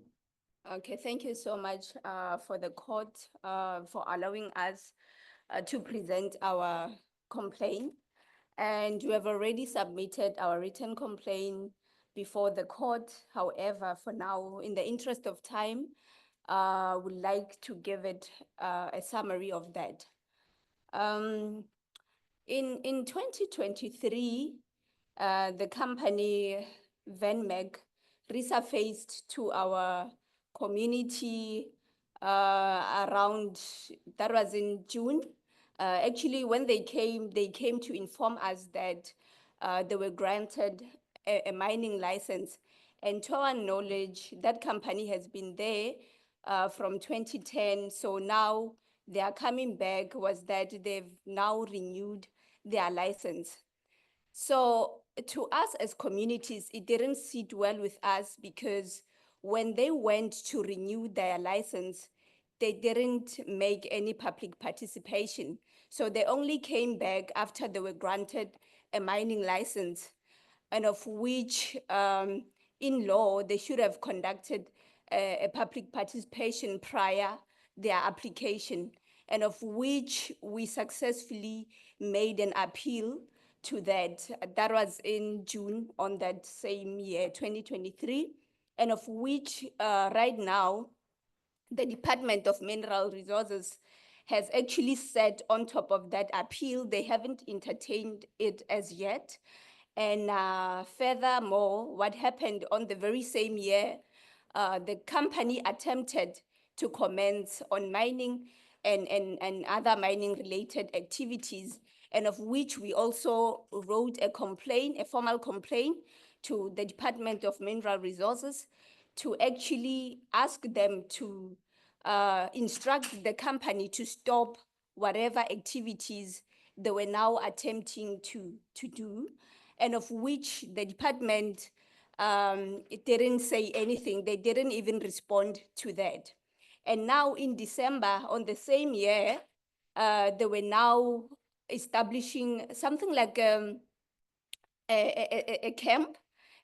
Okay, thank you so much for the court for allowing us to present our complaint. And we have already submitted our written complaint before the court. However, for now, in the interest of time, would like to give it a summary of that. In 2023, the company Venmeg resurfaced to our community around, that was in June. Actually, when they came to inform us that they were granted a mining license. And to our knowledge, that company has been there from 2010. So now they are coming back, was that they've now renewed their license. So to us as communities, it didn't sit well with us because when they went to renew their license, they didn't make any public participation. So they only came back after they were granted a mining license, and of which in law, they should have conducted a public participation prior their application, and of which we successfully made an appeal to that. That was in June on that same year, 2023, and of which right now, the Department of Mineral Resources has actually said on top of that appeal, they haven't entertained it as yet. And furthermore, what happened on the very same year, the company attempted to commence on mining and other mining related activities, and of which we also wrote a complaint, a formal complaint to the Department of Mineral Resources to actually ask them to instruct the company to stop whatever activities they were now attempting to do, and of which the department it didn't say anything. They didn't even respond to that. And now in December, on the same year, they were now establishing something like a camp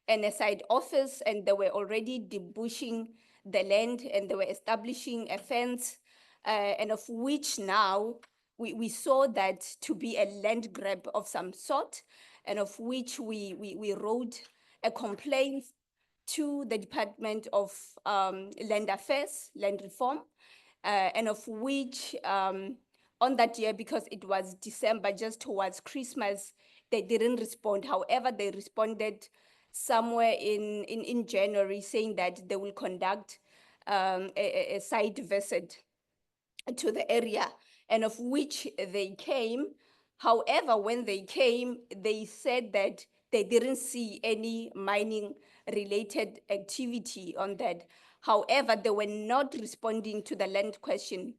and a side office, and they were already debushing the land, and they were establishing a fence, and of which now we saw that to be a land grab of some sort, and of which we wrote a complaint to the Department of Land Affairs, Land Reform, and of which on that year, because it was December, just towards Christmas, they didn't respond. However, they responded somewhere in January, saying that they will conduct a site visit to the area, and of which they came. However, when they came, they said that they didn't see any mining related activity on that. However, they were not responding to the land question.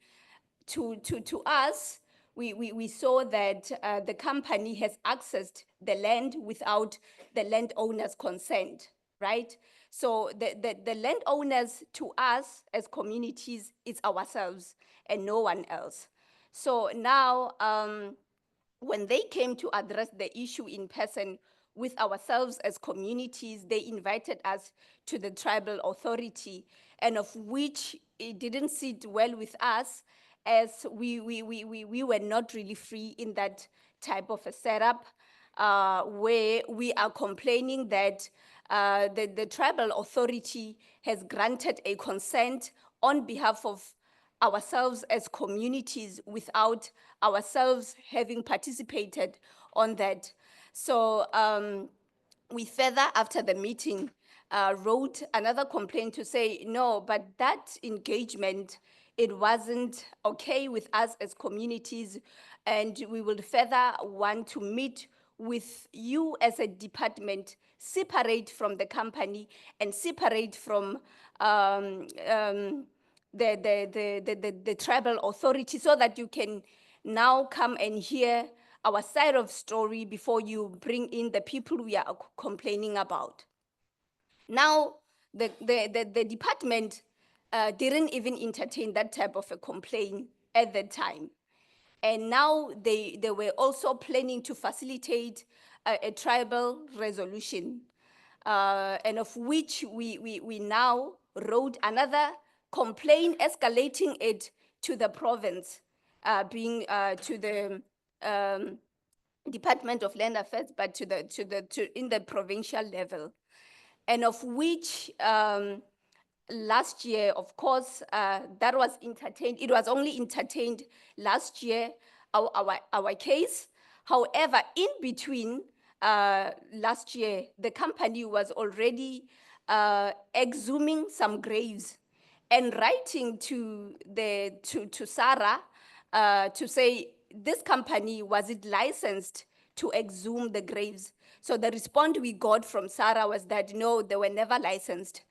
To us, we saw that the company has accessed the land without the landowner's consent, right? So the landowners to us as communities is ourselves and no one else. So now, when they came to address the issue in person with ourselves as communities, they invited us to the tribal authority, and of which it didn't sit well with us, as we were not really free in that type of a setup, where we are complaining that the tribal authority has granted a consent on behalf of ourselves as communities without ourselves having participated on that. So we further, after the meeting, wrote another complaint to say, no, but that engagement, it wasn't okay with us as communities, and we will further want to meet with you as a department, separate from the company and separate from the tribal authority, so that you can now come and hear our side of story before you bring in the people we are complaining about. Now, the department didn't even entertain that type of a complaint at that time. And now they were also planning to facilitate a tribal resolution, and of which we now wrote another complaint, escalating it to the province, being to the Department of Land Affairs, but in the provincial level, and of which last year, of course, that was entertained. It was only entertained last year, our case. However, in between last year, the company was already exhuming some graves and writing to SARA to say, this company, was it licensed to exhume the graves? So the response we got from SARA was that no, they were never licensed.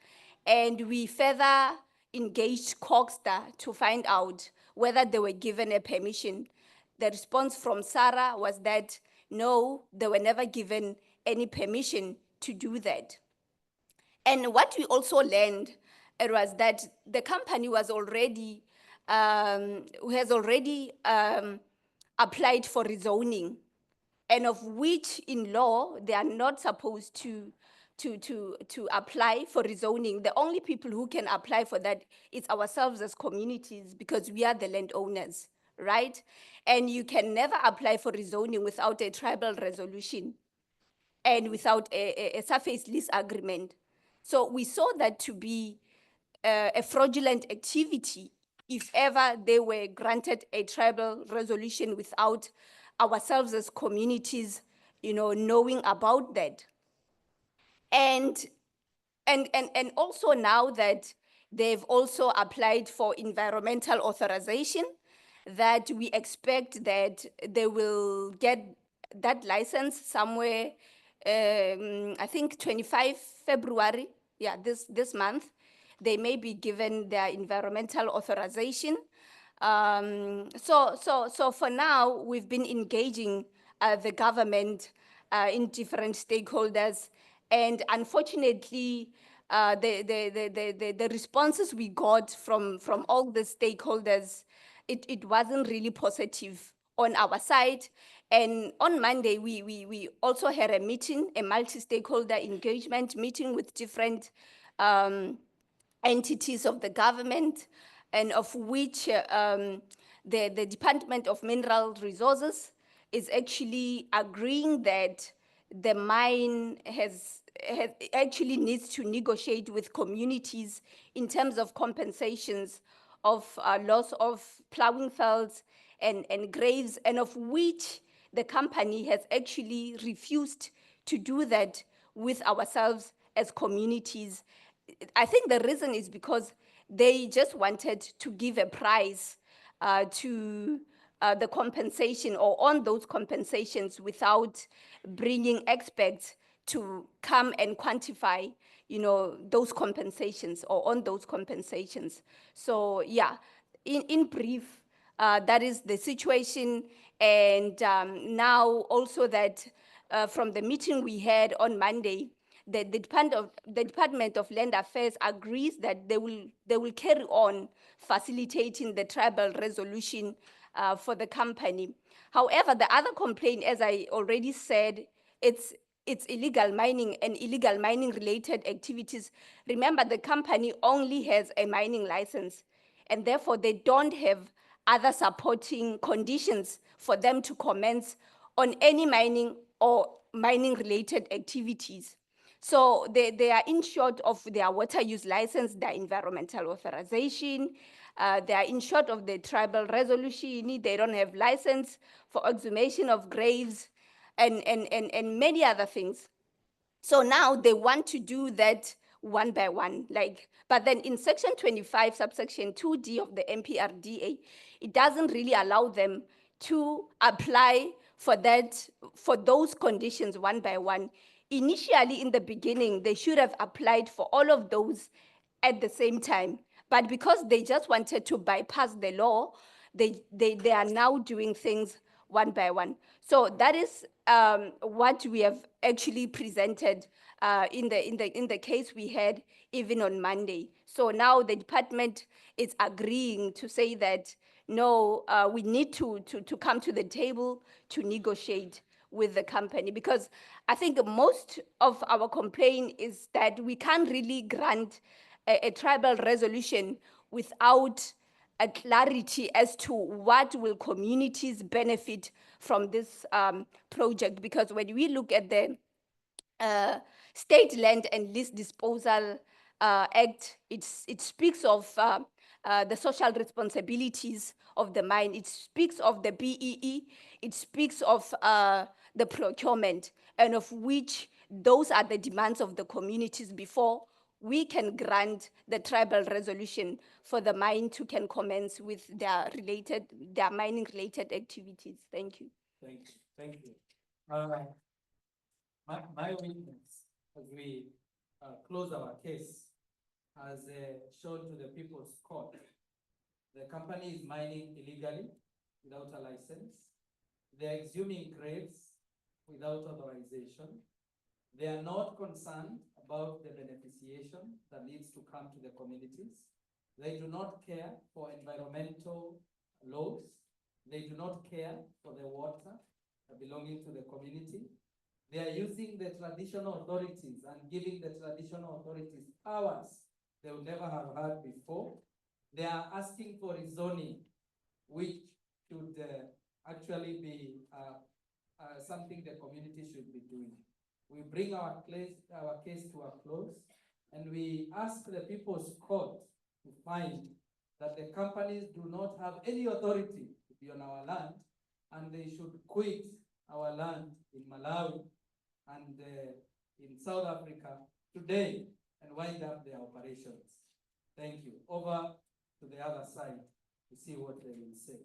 And we further engaged Coxstar to find out whether they were given a permission. The response from SARA was that no, they were never given any permission to do that. And what we also learned, it was that the company was already, has already applied for rezoning, and of which in law, they are not supposed to apply for rezoning. The only people who can apply for that is ourselves as communities, because we are the landowners, right? And you can never apply for rezoning without a tribal resolution and without a surface lease agreement. So we saw that to be a fraudulent activity if ever they were granted a tribal resolution without ourselves as communities, knowing about that. And also now that they've also applied for environmental authorization, that we expect that they will get that license somewhere, I think 25 February, yeah, this month. they may be given their environmental authorization. So for now, we've been engaging the government in different stakeholders, and unfortunately, the responses we got from all the stakeholders, it wasn't really positive on our side. And on Monday, we also had a meeting, a multi-stakeholder engagement meeting with different entities of the government, and of which the Department of Mineral Resources is actually agreeing that the mine has actually needs to negotiate with communities in terms of compensations of loss of plowing fields and graves, and of which the company has actually refused to do that with ourselves as communities. I think the reason is because they just wanted to give a price to the compensation, or on those compensations, without bringing experts to come and quantify, those compensations, or on those compensations. So yeah, in brief, that is the situation. And now also that from the meeting we had on Monday, the Department of Land Affairs agrees that they will carry on facilitating the tribal resolution for the company. However, the other complaint, as I already said, it's illegal mining and illegal mining related activities. Remember, the company only has a mining license, and therefore they don't have other supporting conditions for them to commence on any mining or mining related activities. So they are in short of their water use license, their environmental authorization, they are in short of the tribal resolution, they don't have license for exhumation of graves, and many other things. So now they want to do that one by one, but then in section 25, subsection 2D of the MPRDA, it doesn't really allow them to apply for that, for those conditions one by one. Initially, in the beginning, they should have applied for all of those at the same time. But because they just wanted to bypass the law, they are now doing things one by one. So that is what we have actually presented in the case we had even on Monday. So now the department is agreeing to say that no, we need to come to the table to negotiate with the company, because I think most of our complaint is that we can't really grant a tribal resolution without a clarity as to what will communities benefit from this project. Because when we look at the State Land and Lease Disposal Act, it speaks of the social responsibilities of the mine. It speaks of the BEE. It speaks of the procurement, and of which those are the demands of the communities before we can grant the tribal resolution for the mine to can commence with their mining related activities. Thank you. Thank you. Thank you. My witness, as we close our case, has shown to the People's Court, the company is mining illegally without a license. They're exhuming graves without authorization. They are not concerned about the beneficiation that needs to come to the communities. They do not care for environmental laws. They do not care for the water belonging to the community. They are using the traditional authorities and giving the traditional authorities powers they would never have had before. They are asking for rezoning, which should actually be something the community should be doing. We bring our case to a close, and we ask the People's Court to find that the companies do not have any authority to be on our land, and they should quit our land in Malawi and in South Africa today and wind up their operations. Thank you. Over to the other side to see what they will say.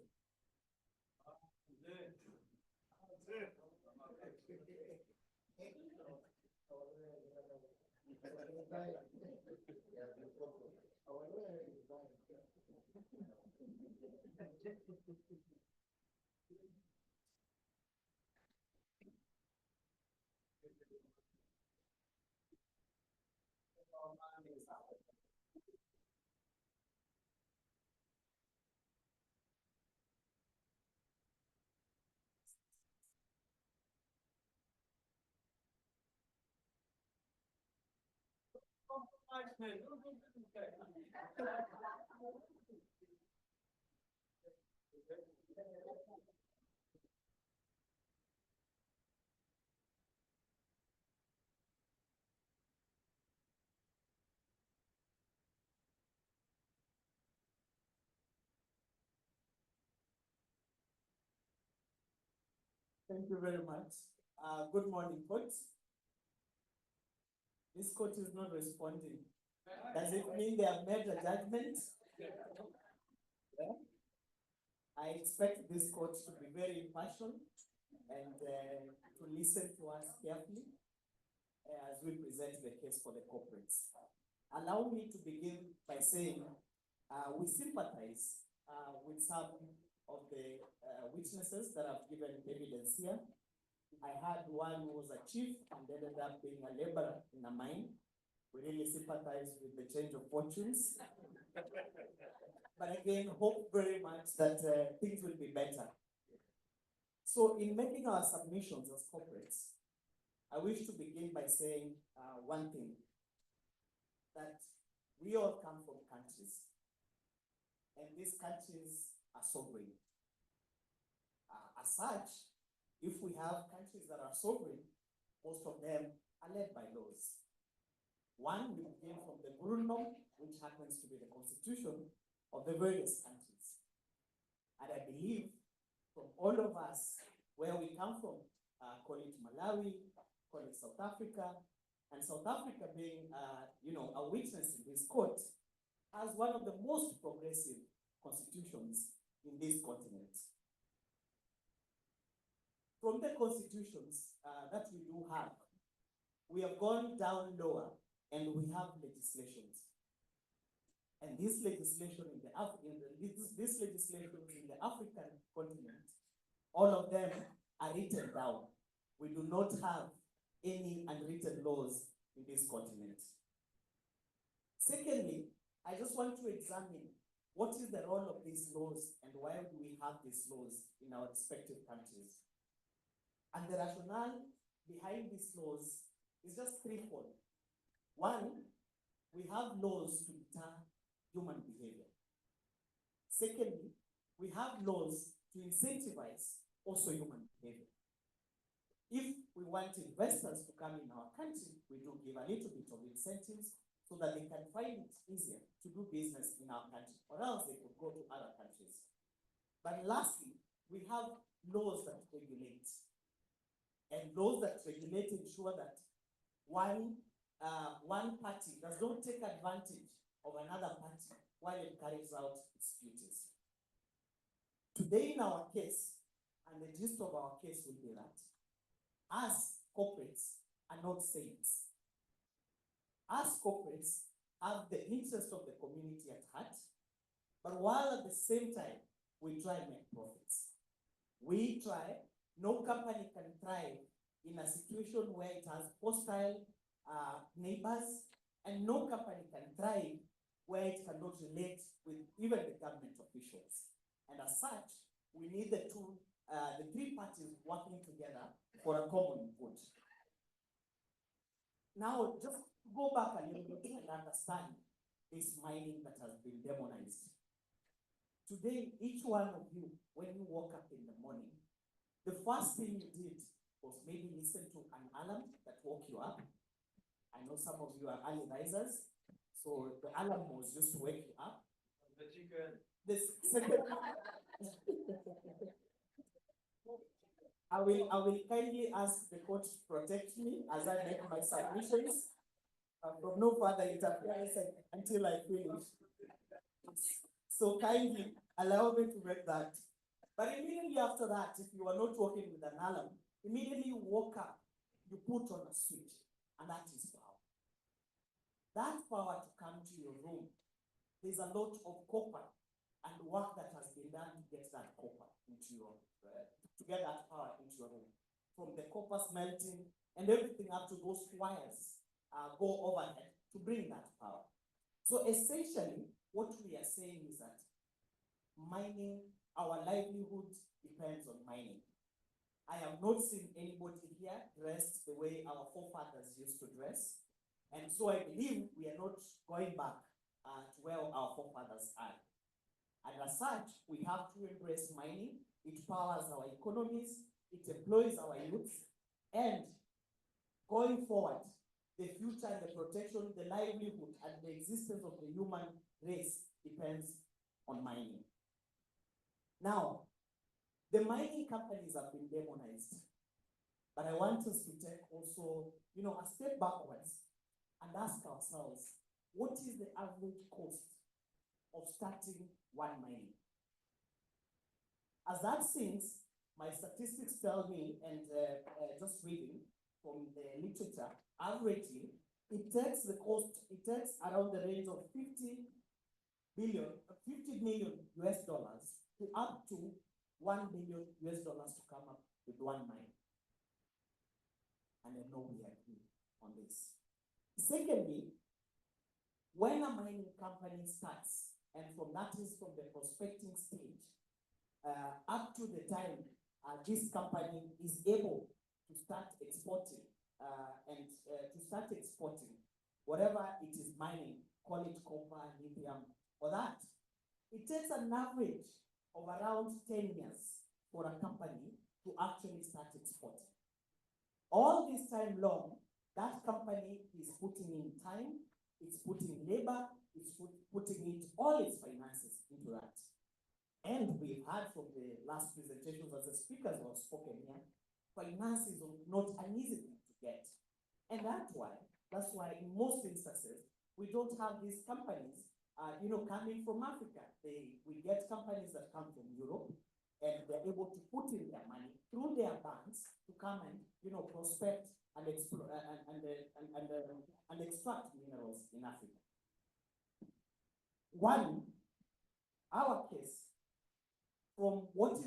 Thank you very much. Good morning, court. This court is not responding. Does it mean they have made a judgment? Yeah. I expect this court to be very impartial and to listen to us carefully as we present the case for the corporates. Allow me to begin by saying we sympathize with some of the witnesses that have given evidence here. I had one who was a chief and ended up being a laborer in a mine. We really sympathize with the change of fortunes. But again, hope very much that things will be better. So in making our submissions as corporates, I wish to begin by saying one thing, that we all come from countries, and these countries are sovereign. As such, if we have countries that are sovereign, most of them are led by laws. One, we begin from the Grundnorm, which happens to be the constitution of the various countries. And I believe from all of us, where we come from, call it Malawi, call it South Africa, and South Africa being, a witness in this court, has one of the most progressive constitutions in this continent. From the constitutions that we do have, we have gone down lower and we have legislations. And this legislation in the African continent, all of them are written down. We do not have any unwritten laws in this continent. Secondly, I just want to examine what is the role of these laws and why do we have these laws in our respective countries. And the rationale behind these laws is just threefold. One, we have laws to deter human behavior. Secondly, we have laws to incentivize also human behavior. If we want investors to come in our country, we do give a little bit of incentives so that they can find it easier to do business in our country, or else they could go to other countries. But lastly, we have laws that regulate. And laws that regulate ensure that one party does not take advantage of another party while it carries out its duties. Today in our case, and the gist of our case will be that us corporates are not saints. Us corporates have the interest of the community at heart, but while at the same time, we try and make profits. We try. No company can thrive in a situation where it has hostile neighbors, and no company can thrive where it cannot relate with even the government officials. And as such, we need the three parties working together for a common good. Now, just go back a little bit and understand this mining that has been demonized. Today, each one of you, when you woke up in the morning, the first thing you did was maybe listen to an alarm that woke you up. I know some of you are early risers, so the alarm was just to wake you up. The second, I will kindly ask the court to protect me as I make my submissions from no further interference until I finish. So kindly allow me to read that. But immediately after that, if you are not working with an alarm, immediately you woke up, you put on a switch, and that is power. That power to come to your room, there's a lot of copper and work that has been done to get that copper into your, to get that power into your room. From the copper smelting and everything up to those wires go overhead to bring that power. So essentially, what we are saying is that mining, our livelihood depends on mining. I have not seen anybody here dressed the way our forefathers used to dress. And so I believe we are not going back to where our forefathers are. And as such, we have to embrace mining. It powers our economies, it employs our youth, and going forward, the future and the protection, the livelihood and the existence of the human race depends on mining. Now, the mining companies have been demonized, but I want us to take also, a step backwards and ask ourselves, what is the average cost of starting one mine? As that sinks, my statistics tell me, and just reading from the literature, averagely, it takes around the range of 50 million US dollars to up to $1 billion US dollars to come up with one mine. And I know we agree on this. Secondly, when a mining company starts, and that is from the prospecting stage, up to the time this company is able to start exporting whatever it is mining, call it copper, lithium, or that, it takes an average of around 10 years for a company to actually start exporting. All this time long, that company is putting in time, it's putting labor, it's putting in all its finances into that. And we've heard from the last presentations as the speakers who have spoken here, finance is not an easy thing to get. And that's why in most instances, we don't have these companies, coming from Africa. We get companies that come from Europe, and they're able to put in their money through their banks to come and, prospect and extract minerals in Africa. Our case, from what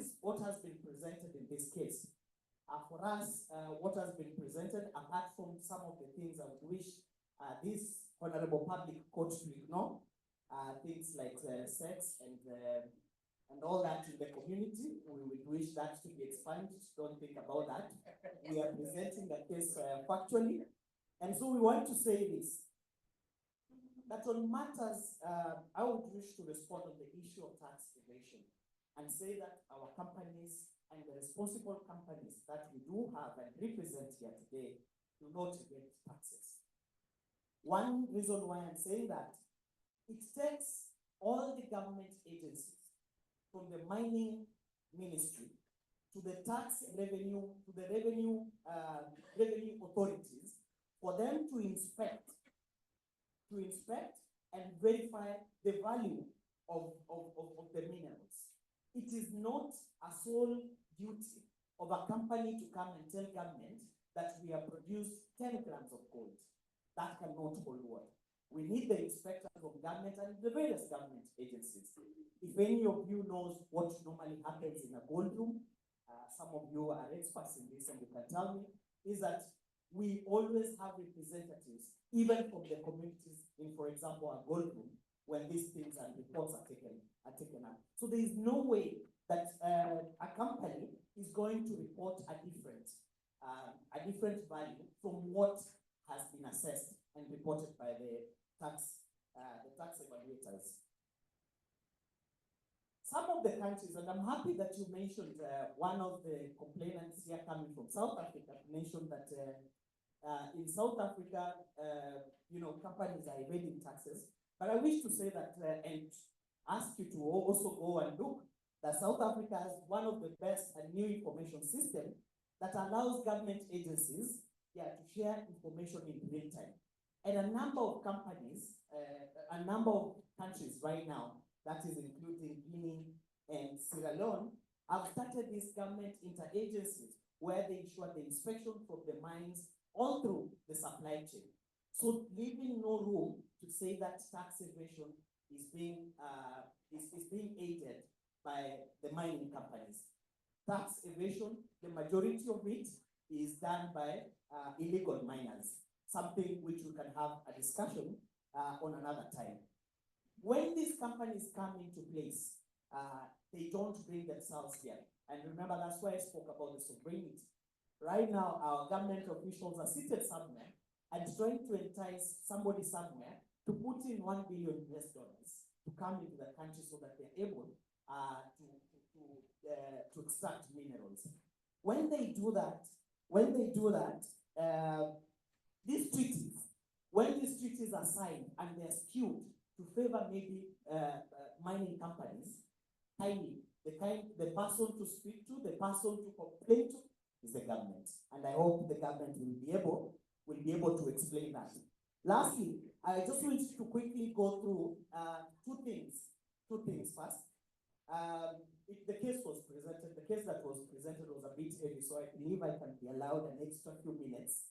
has been presented in this case, for us, what has been presented, apart from some of the things I would wish this honorable public court to ignore, things like sex and all that in the community, we would wish that to be expanded. Don't think about that. We are presenting the case factually. And so we want to say this, that on matters, I would wish to respond on the issue of tax evasion and say that our companies and the responsible companies that we do have and represent here today do not evade taxes. One reason why I'm saying that, it takes all the government agencies, from the mining ministry to the tax revenue, to the revenue authorities, for them to inspect and verify the value of the minerals. It is not a sole duty of a company to come and tell government that we have produced 10 grams of gold. That cannot hold water. We need the inspectors of government and the various government agencies. If any of you knows what normally happens in a gold room, some of you are experts in this and you can tell me, is that we always have representatives, even from the communities in, for example, a gold room, when these things and reports are taken up. So there is no way that a company is going to report a different value from what has been assessed and reported by the tax evaluators. Some of the countries, and I'm happy that you mentioned one of the complainants here coming from South Africa mentioned that in South Africa, companies are evading taxes. But I wish to say that and ask you to also go and look that South Africa has one of the best and new information system that allows government agencies to share information in real time. And a number of companies, a number of countries right now, that is including Guinea and Sierra Leone, have started these government interagencies where they ensure the inspection from the mines all through the supply chain. So leaving no room to say that tax evasion is being aided by the mining companies. Tax evasion, the majority of it is done by illegal miners, something which we can have a discussion on another time. When these companies come into place, they don't bring themselves here. And remember, that's why I spoke about the sovereignty. Right now, our government officials are seated somewhere, and trying to entice somebody somewhere to put in $1 billion to come into the country so that they're able to extract minerals. When they do that, these treaties, when these treaties are signed and they're skewed to favor maybe mining companies, the person to speak to, the person to complain to is the government. And I hope the government will be able to explain that. Lastly, I just want to quickly go through two things first. The case that was presented was a bit heavy, so I believe I can be allowed an extra few minutes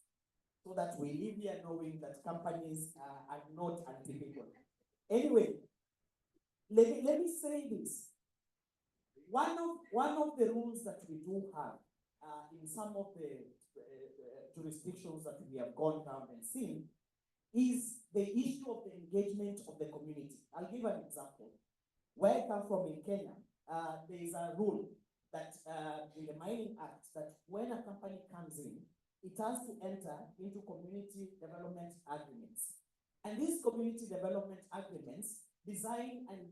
so that we leave here knowing that companies are not untypical. Anyway, let me say this. One of the rules that we do have in some of the jurisdictions that we have gone down and seen is the issue of the engagement of the community. I'll give an example. Where I come from in Kenya, there is a rule that in the Mining Act that when a company comes in, it has to enter into community development agreements. And these community development agreements design and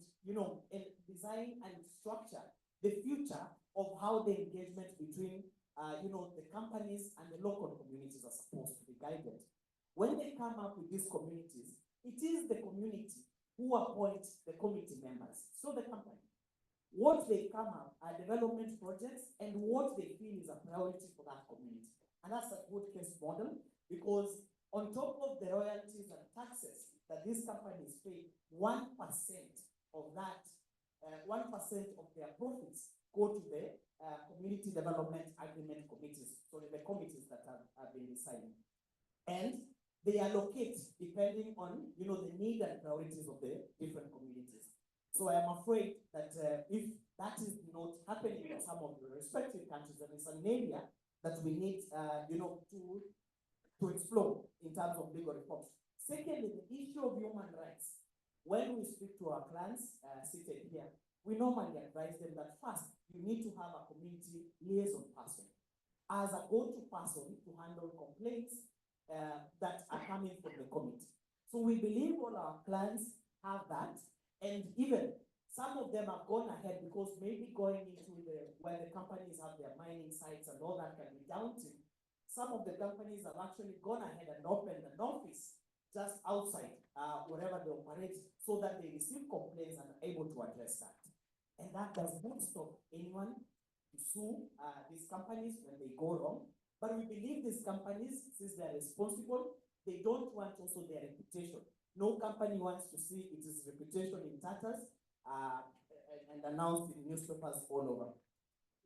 structure the future of how the engagement between the companies and the local communities are supposed to be guided. When they come up with these communities, it is the community who appoints the committee members, so the company. What they come up are development projects and what they feel is a priority for that community. And that's a good case model because on top of the royalties and taxes that these companies pay, 1% of that, 1% of their profits go to the community development agreement committees, so the committees that have been decided. And they allocate depending on the need and priorities of the different communities. So I am afraid that if that is not happening in some of the respective countries, then it's an area that we need to explore in terms of legal reforms. Secondly, the issue of human rights. When we speak to our clients seated here, we normally advise them that first, you need to have a community liaison person as a go-to person to handle complaints that are coming from the committee. So we believe all our clients have that, and even some of them have gone ahead because maybe going into where the companies have their mining sites and all that can be daunting. Some of the companies have actually gone ahead and opened an office just outside wherever they operate so that they receive complaints and are able to address that. And that does not stop anyone to sue these companies when they go wrong. But we believe these companies, since they are responsible, they don't want also their reputation. No company wants to see its reputation in tatters and announced in newspapers all over.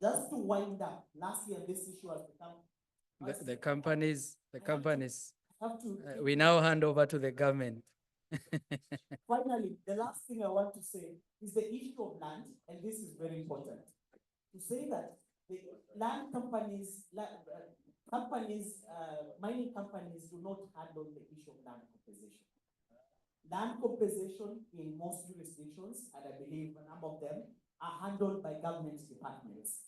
Just to wind up, last year this issue has become... The companies, we now hand over to the government. Finally, the last thing I want to say is the issue of land, and this is very important. To say that the land companies, mining companies do not handle the issue of land compensation. Land compensation in most jurisdictions, and I believe a number of them, are handled by government departments.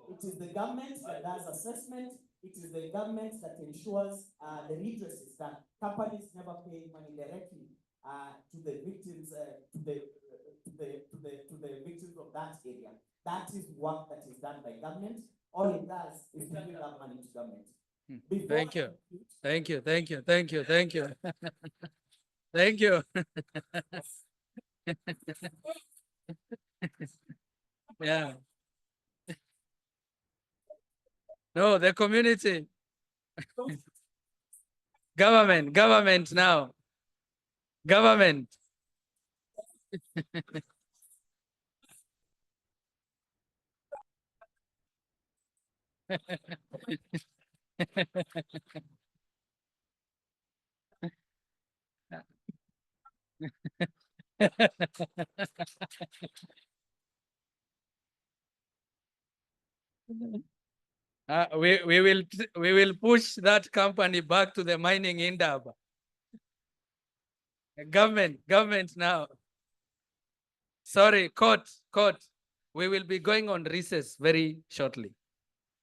It is the government that does assessment. It is the government that ensures the redress is done. Companies never pay money directly to the victims, to the victims of that area. That is work that is done by government. All it does is to give that money to government. Thank you. Thank you. Thank you. Thank you. Thank you. Thank you. Yeah. No, the community. Government now. Government. We will push that company back to the mining Indaba. Government now. Sorry, court. We will be going on recess very shortly.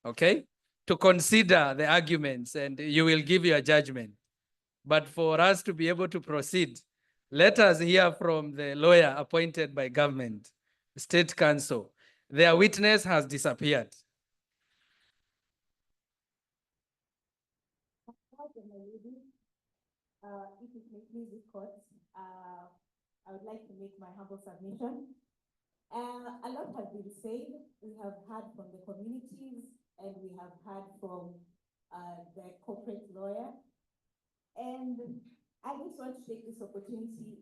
Okay? To consider the arguments and you will give your judgment. But for us to be able to proceed, let us hear from the lawyer appointed by government, State Council. Their witness has disappeared. If it may please the court, I would like to make my humble submission. A lot has been said. We have heard from the communities and we have heard from the corporate lawyer. And I just want to take this opportunity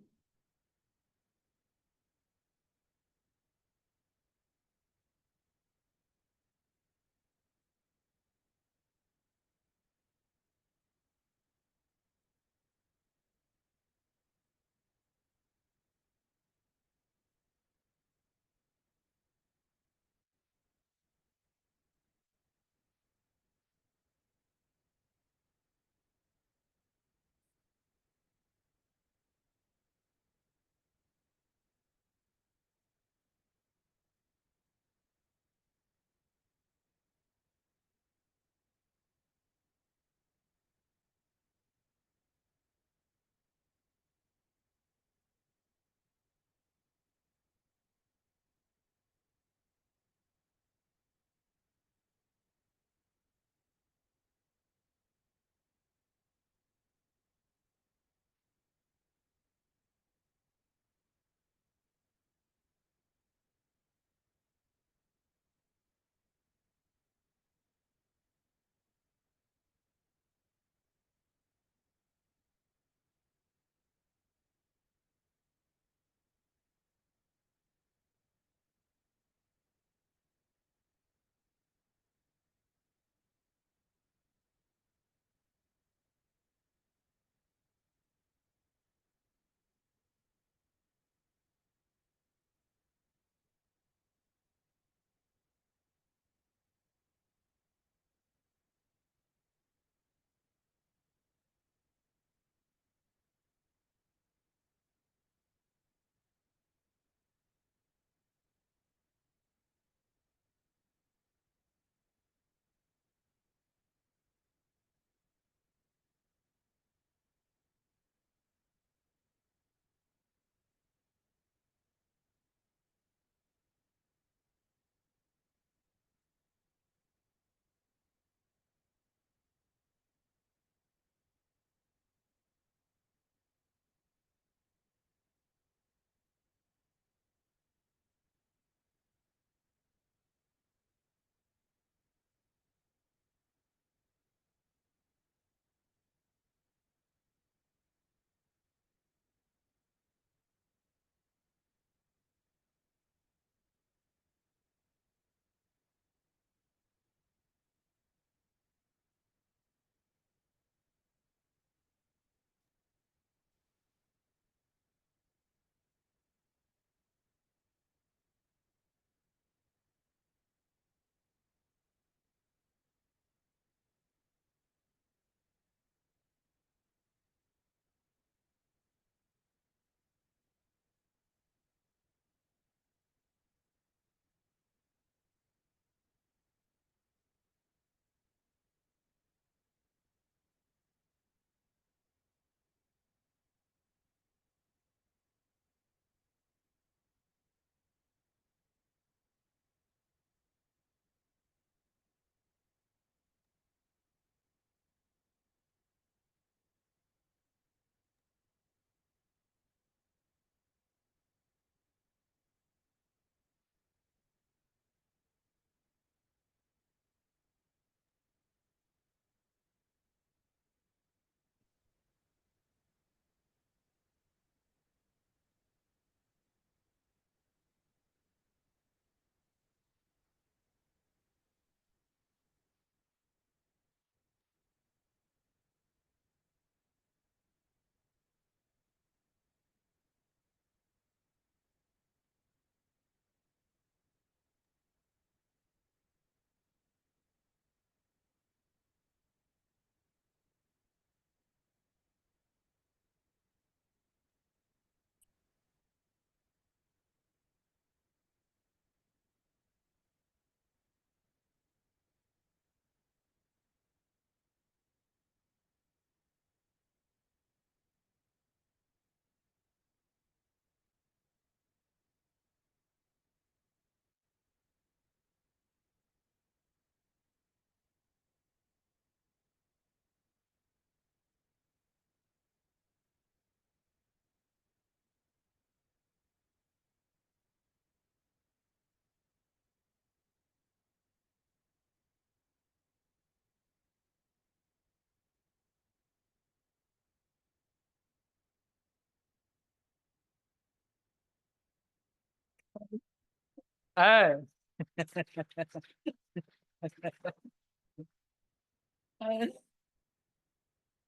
Aye.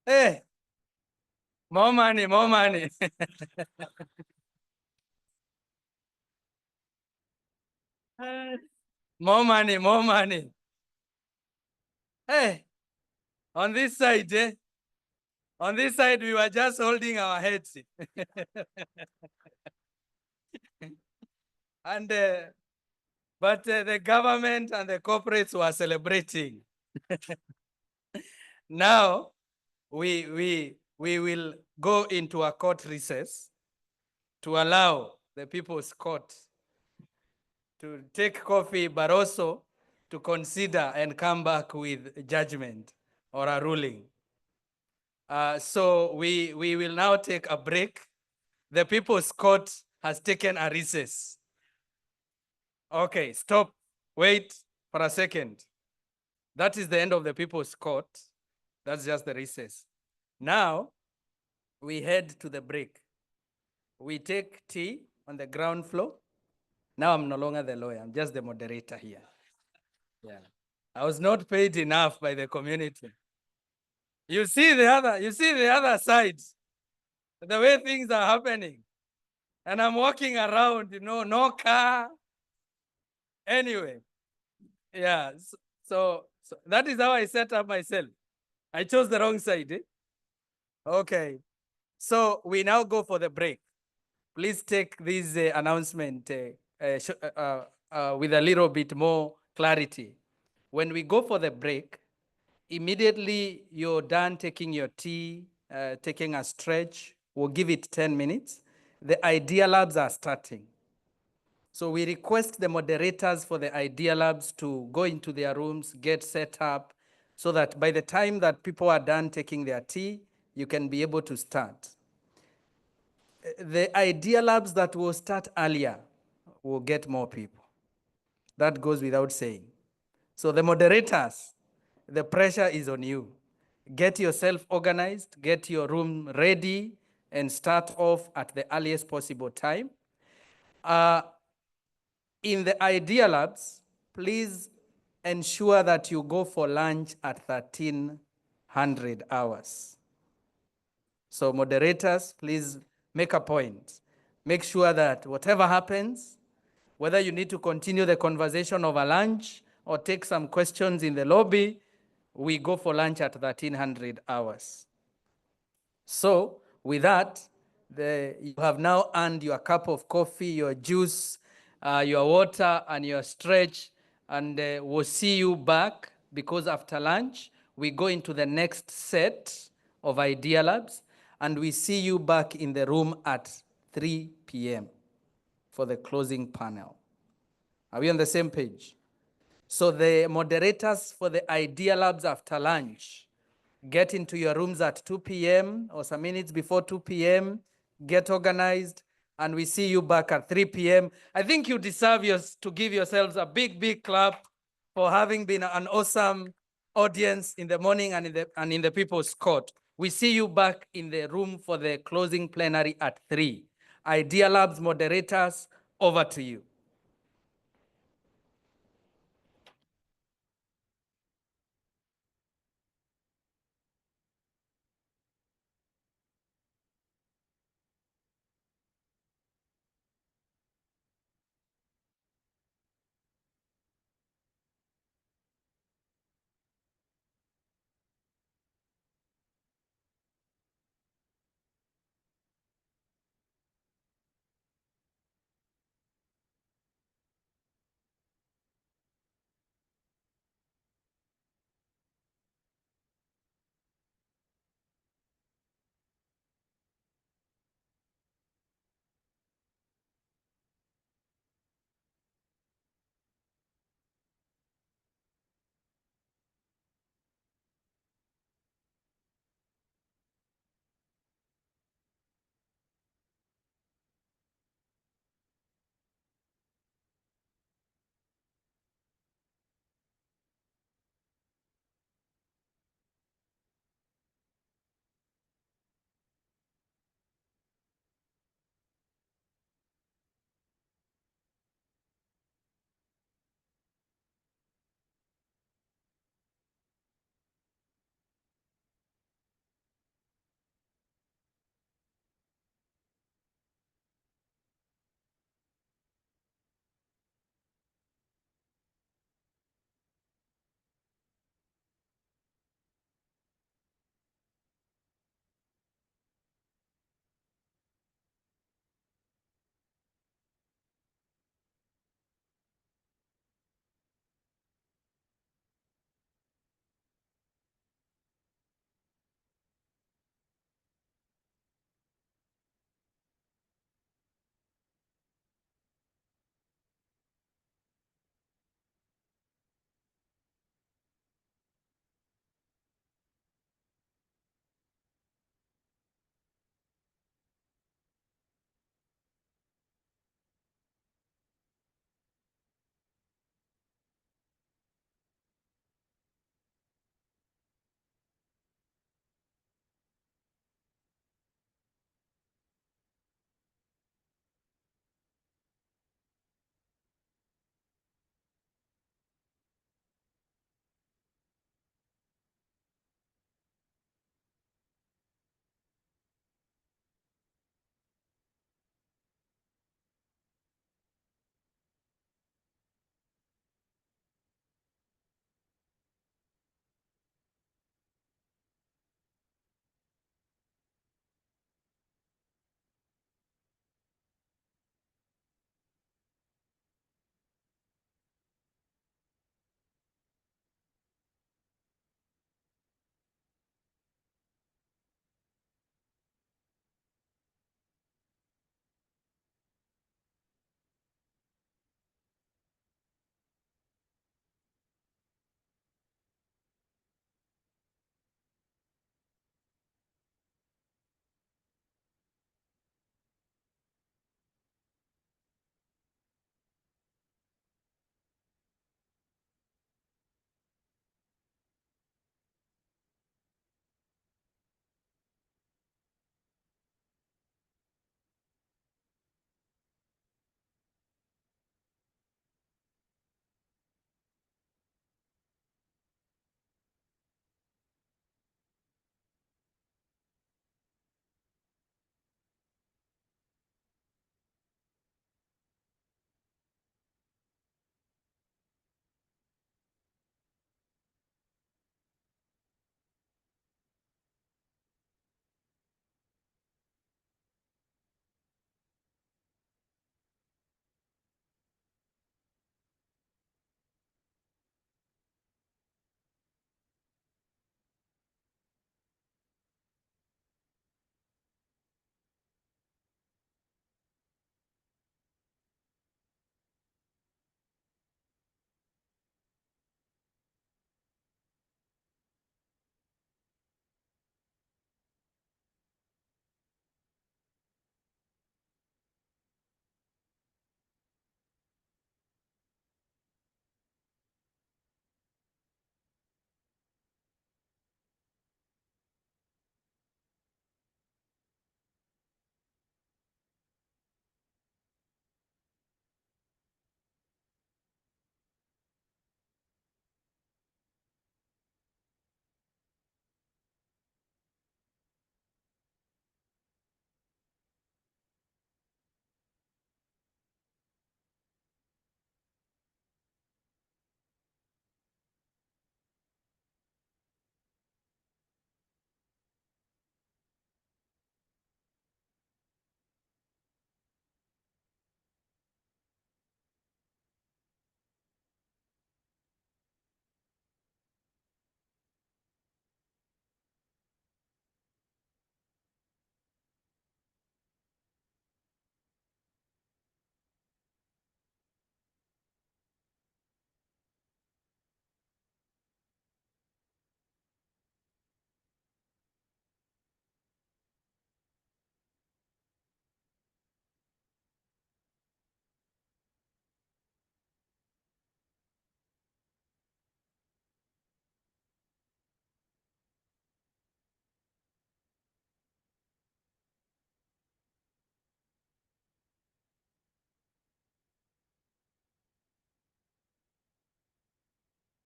Hey, more money, more money. More money, more money. Hey, on this side, on this side, we were just holding our heads. And, but the government and the corporates were celebrating. Now, we will go into a court recess to allow the People's Court to take coffee, but also to consider and come back with judgment or a ruling. So we will now take a break. The People's Court has taken a recess. Okay, stop. Wait for a second. That is the end of the People's Court. That's just the recess. Now, we head to the break. We take tea on the ground floor. Now I'm no longer the lawyer, I'm just the moderator here. Yeah. I was not paid enough by the community. You see the other side, the way things are happening. And I'm walking around, no car. Anyway, yeah, so that is how I set up myself. I chose the wrong side. Okay, so we now go for the break. Please take this announcement with a little bit more clarity. When we go for the break, immediately you're done taking your tea, taking a stretch, we'll give it 10 minutes. The Idea Labs are starting. So we request the moderators for the Idea Labs to go into their rooms, get set up, so that by the time that people are done taking their tea, you can be able to start. The Idea Labs that will start earlier will get more people. That goes without saying. So the moderators, the pressure is on you. Get yourself organized, get your room ready, and start off at the earliest possible time. In the Idea Labs, please ensure that you go for lunch at 1300 hours. So moderators, please make a point. Make sure that whatever happens, whether you need to continue the conversation over lunch or take some questions in the lobby, we go for lunch at 1300 hours. So with that, you have now earned your cup of coffee, your juice, your water, and your stretch, and we'll see you back, because after lunch, we go into the next set of Idea Labs, and we see you back in the room at 3 p.m. for the closing panel. Are we on the same page? So the moderators for the Idea Labs after lunch, get into your rooms at 2 p.m. or some minutes before 2 p.m., get organized, and we see you back at 3 p.m. I think you deserve to give yourselves a big, big clap for having been an awesome audience in the morning and in the People's Court. We see you back in the room for the closing plenary at 3. Idea Labs moderators, over to you.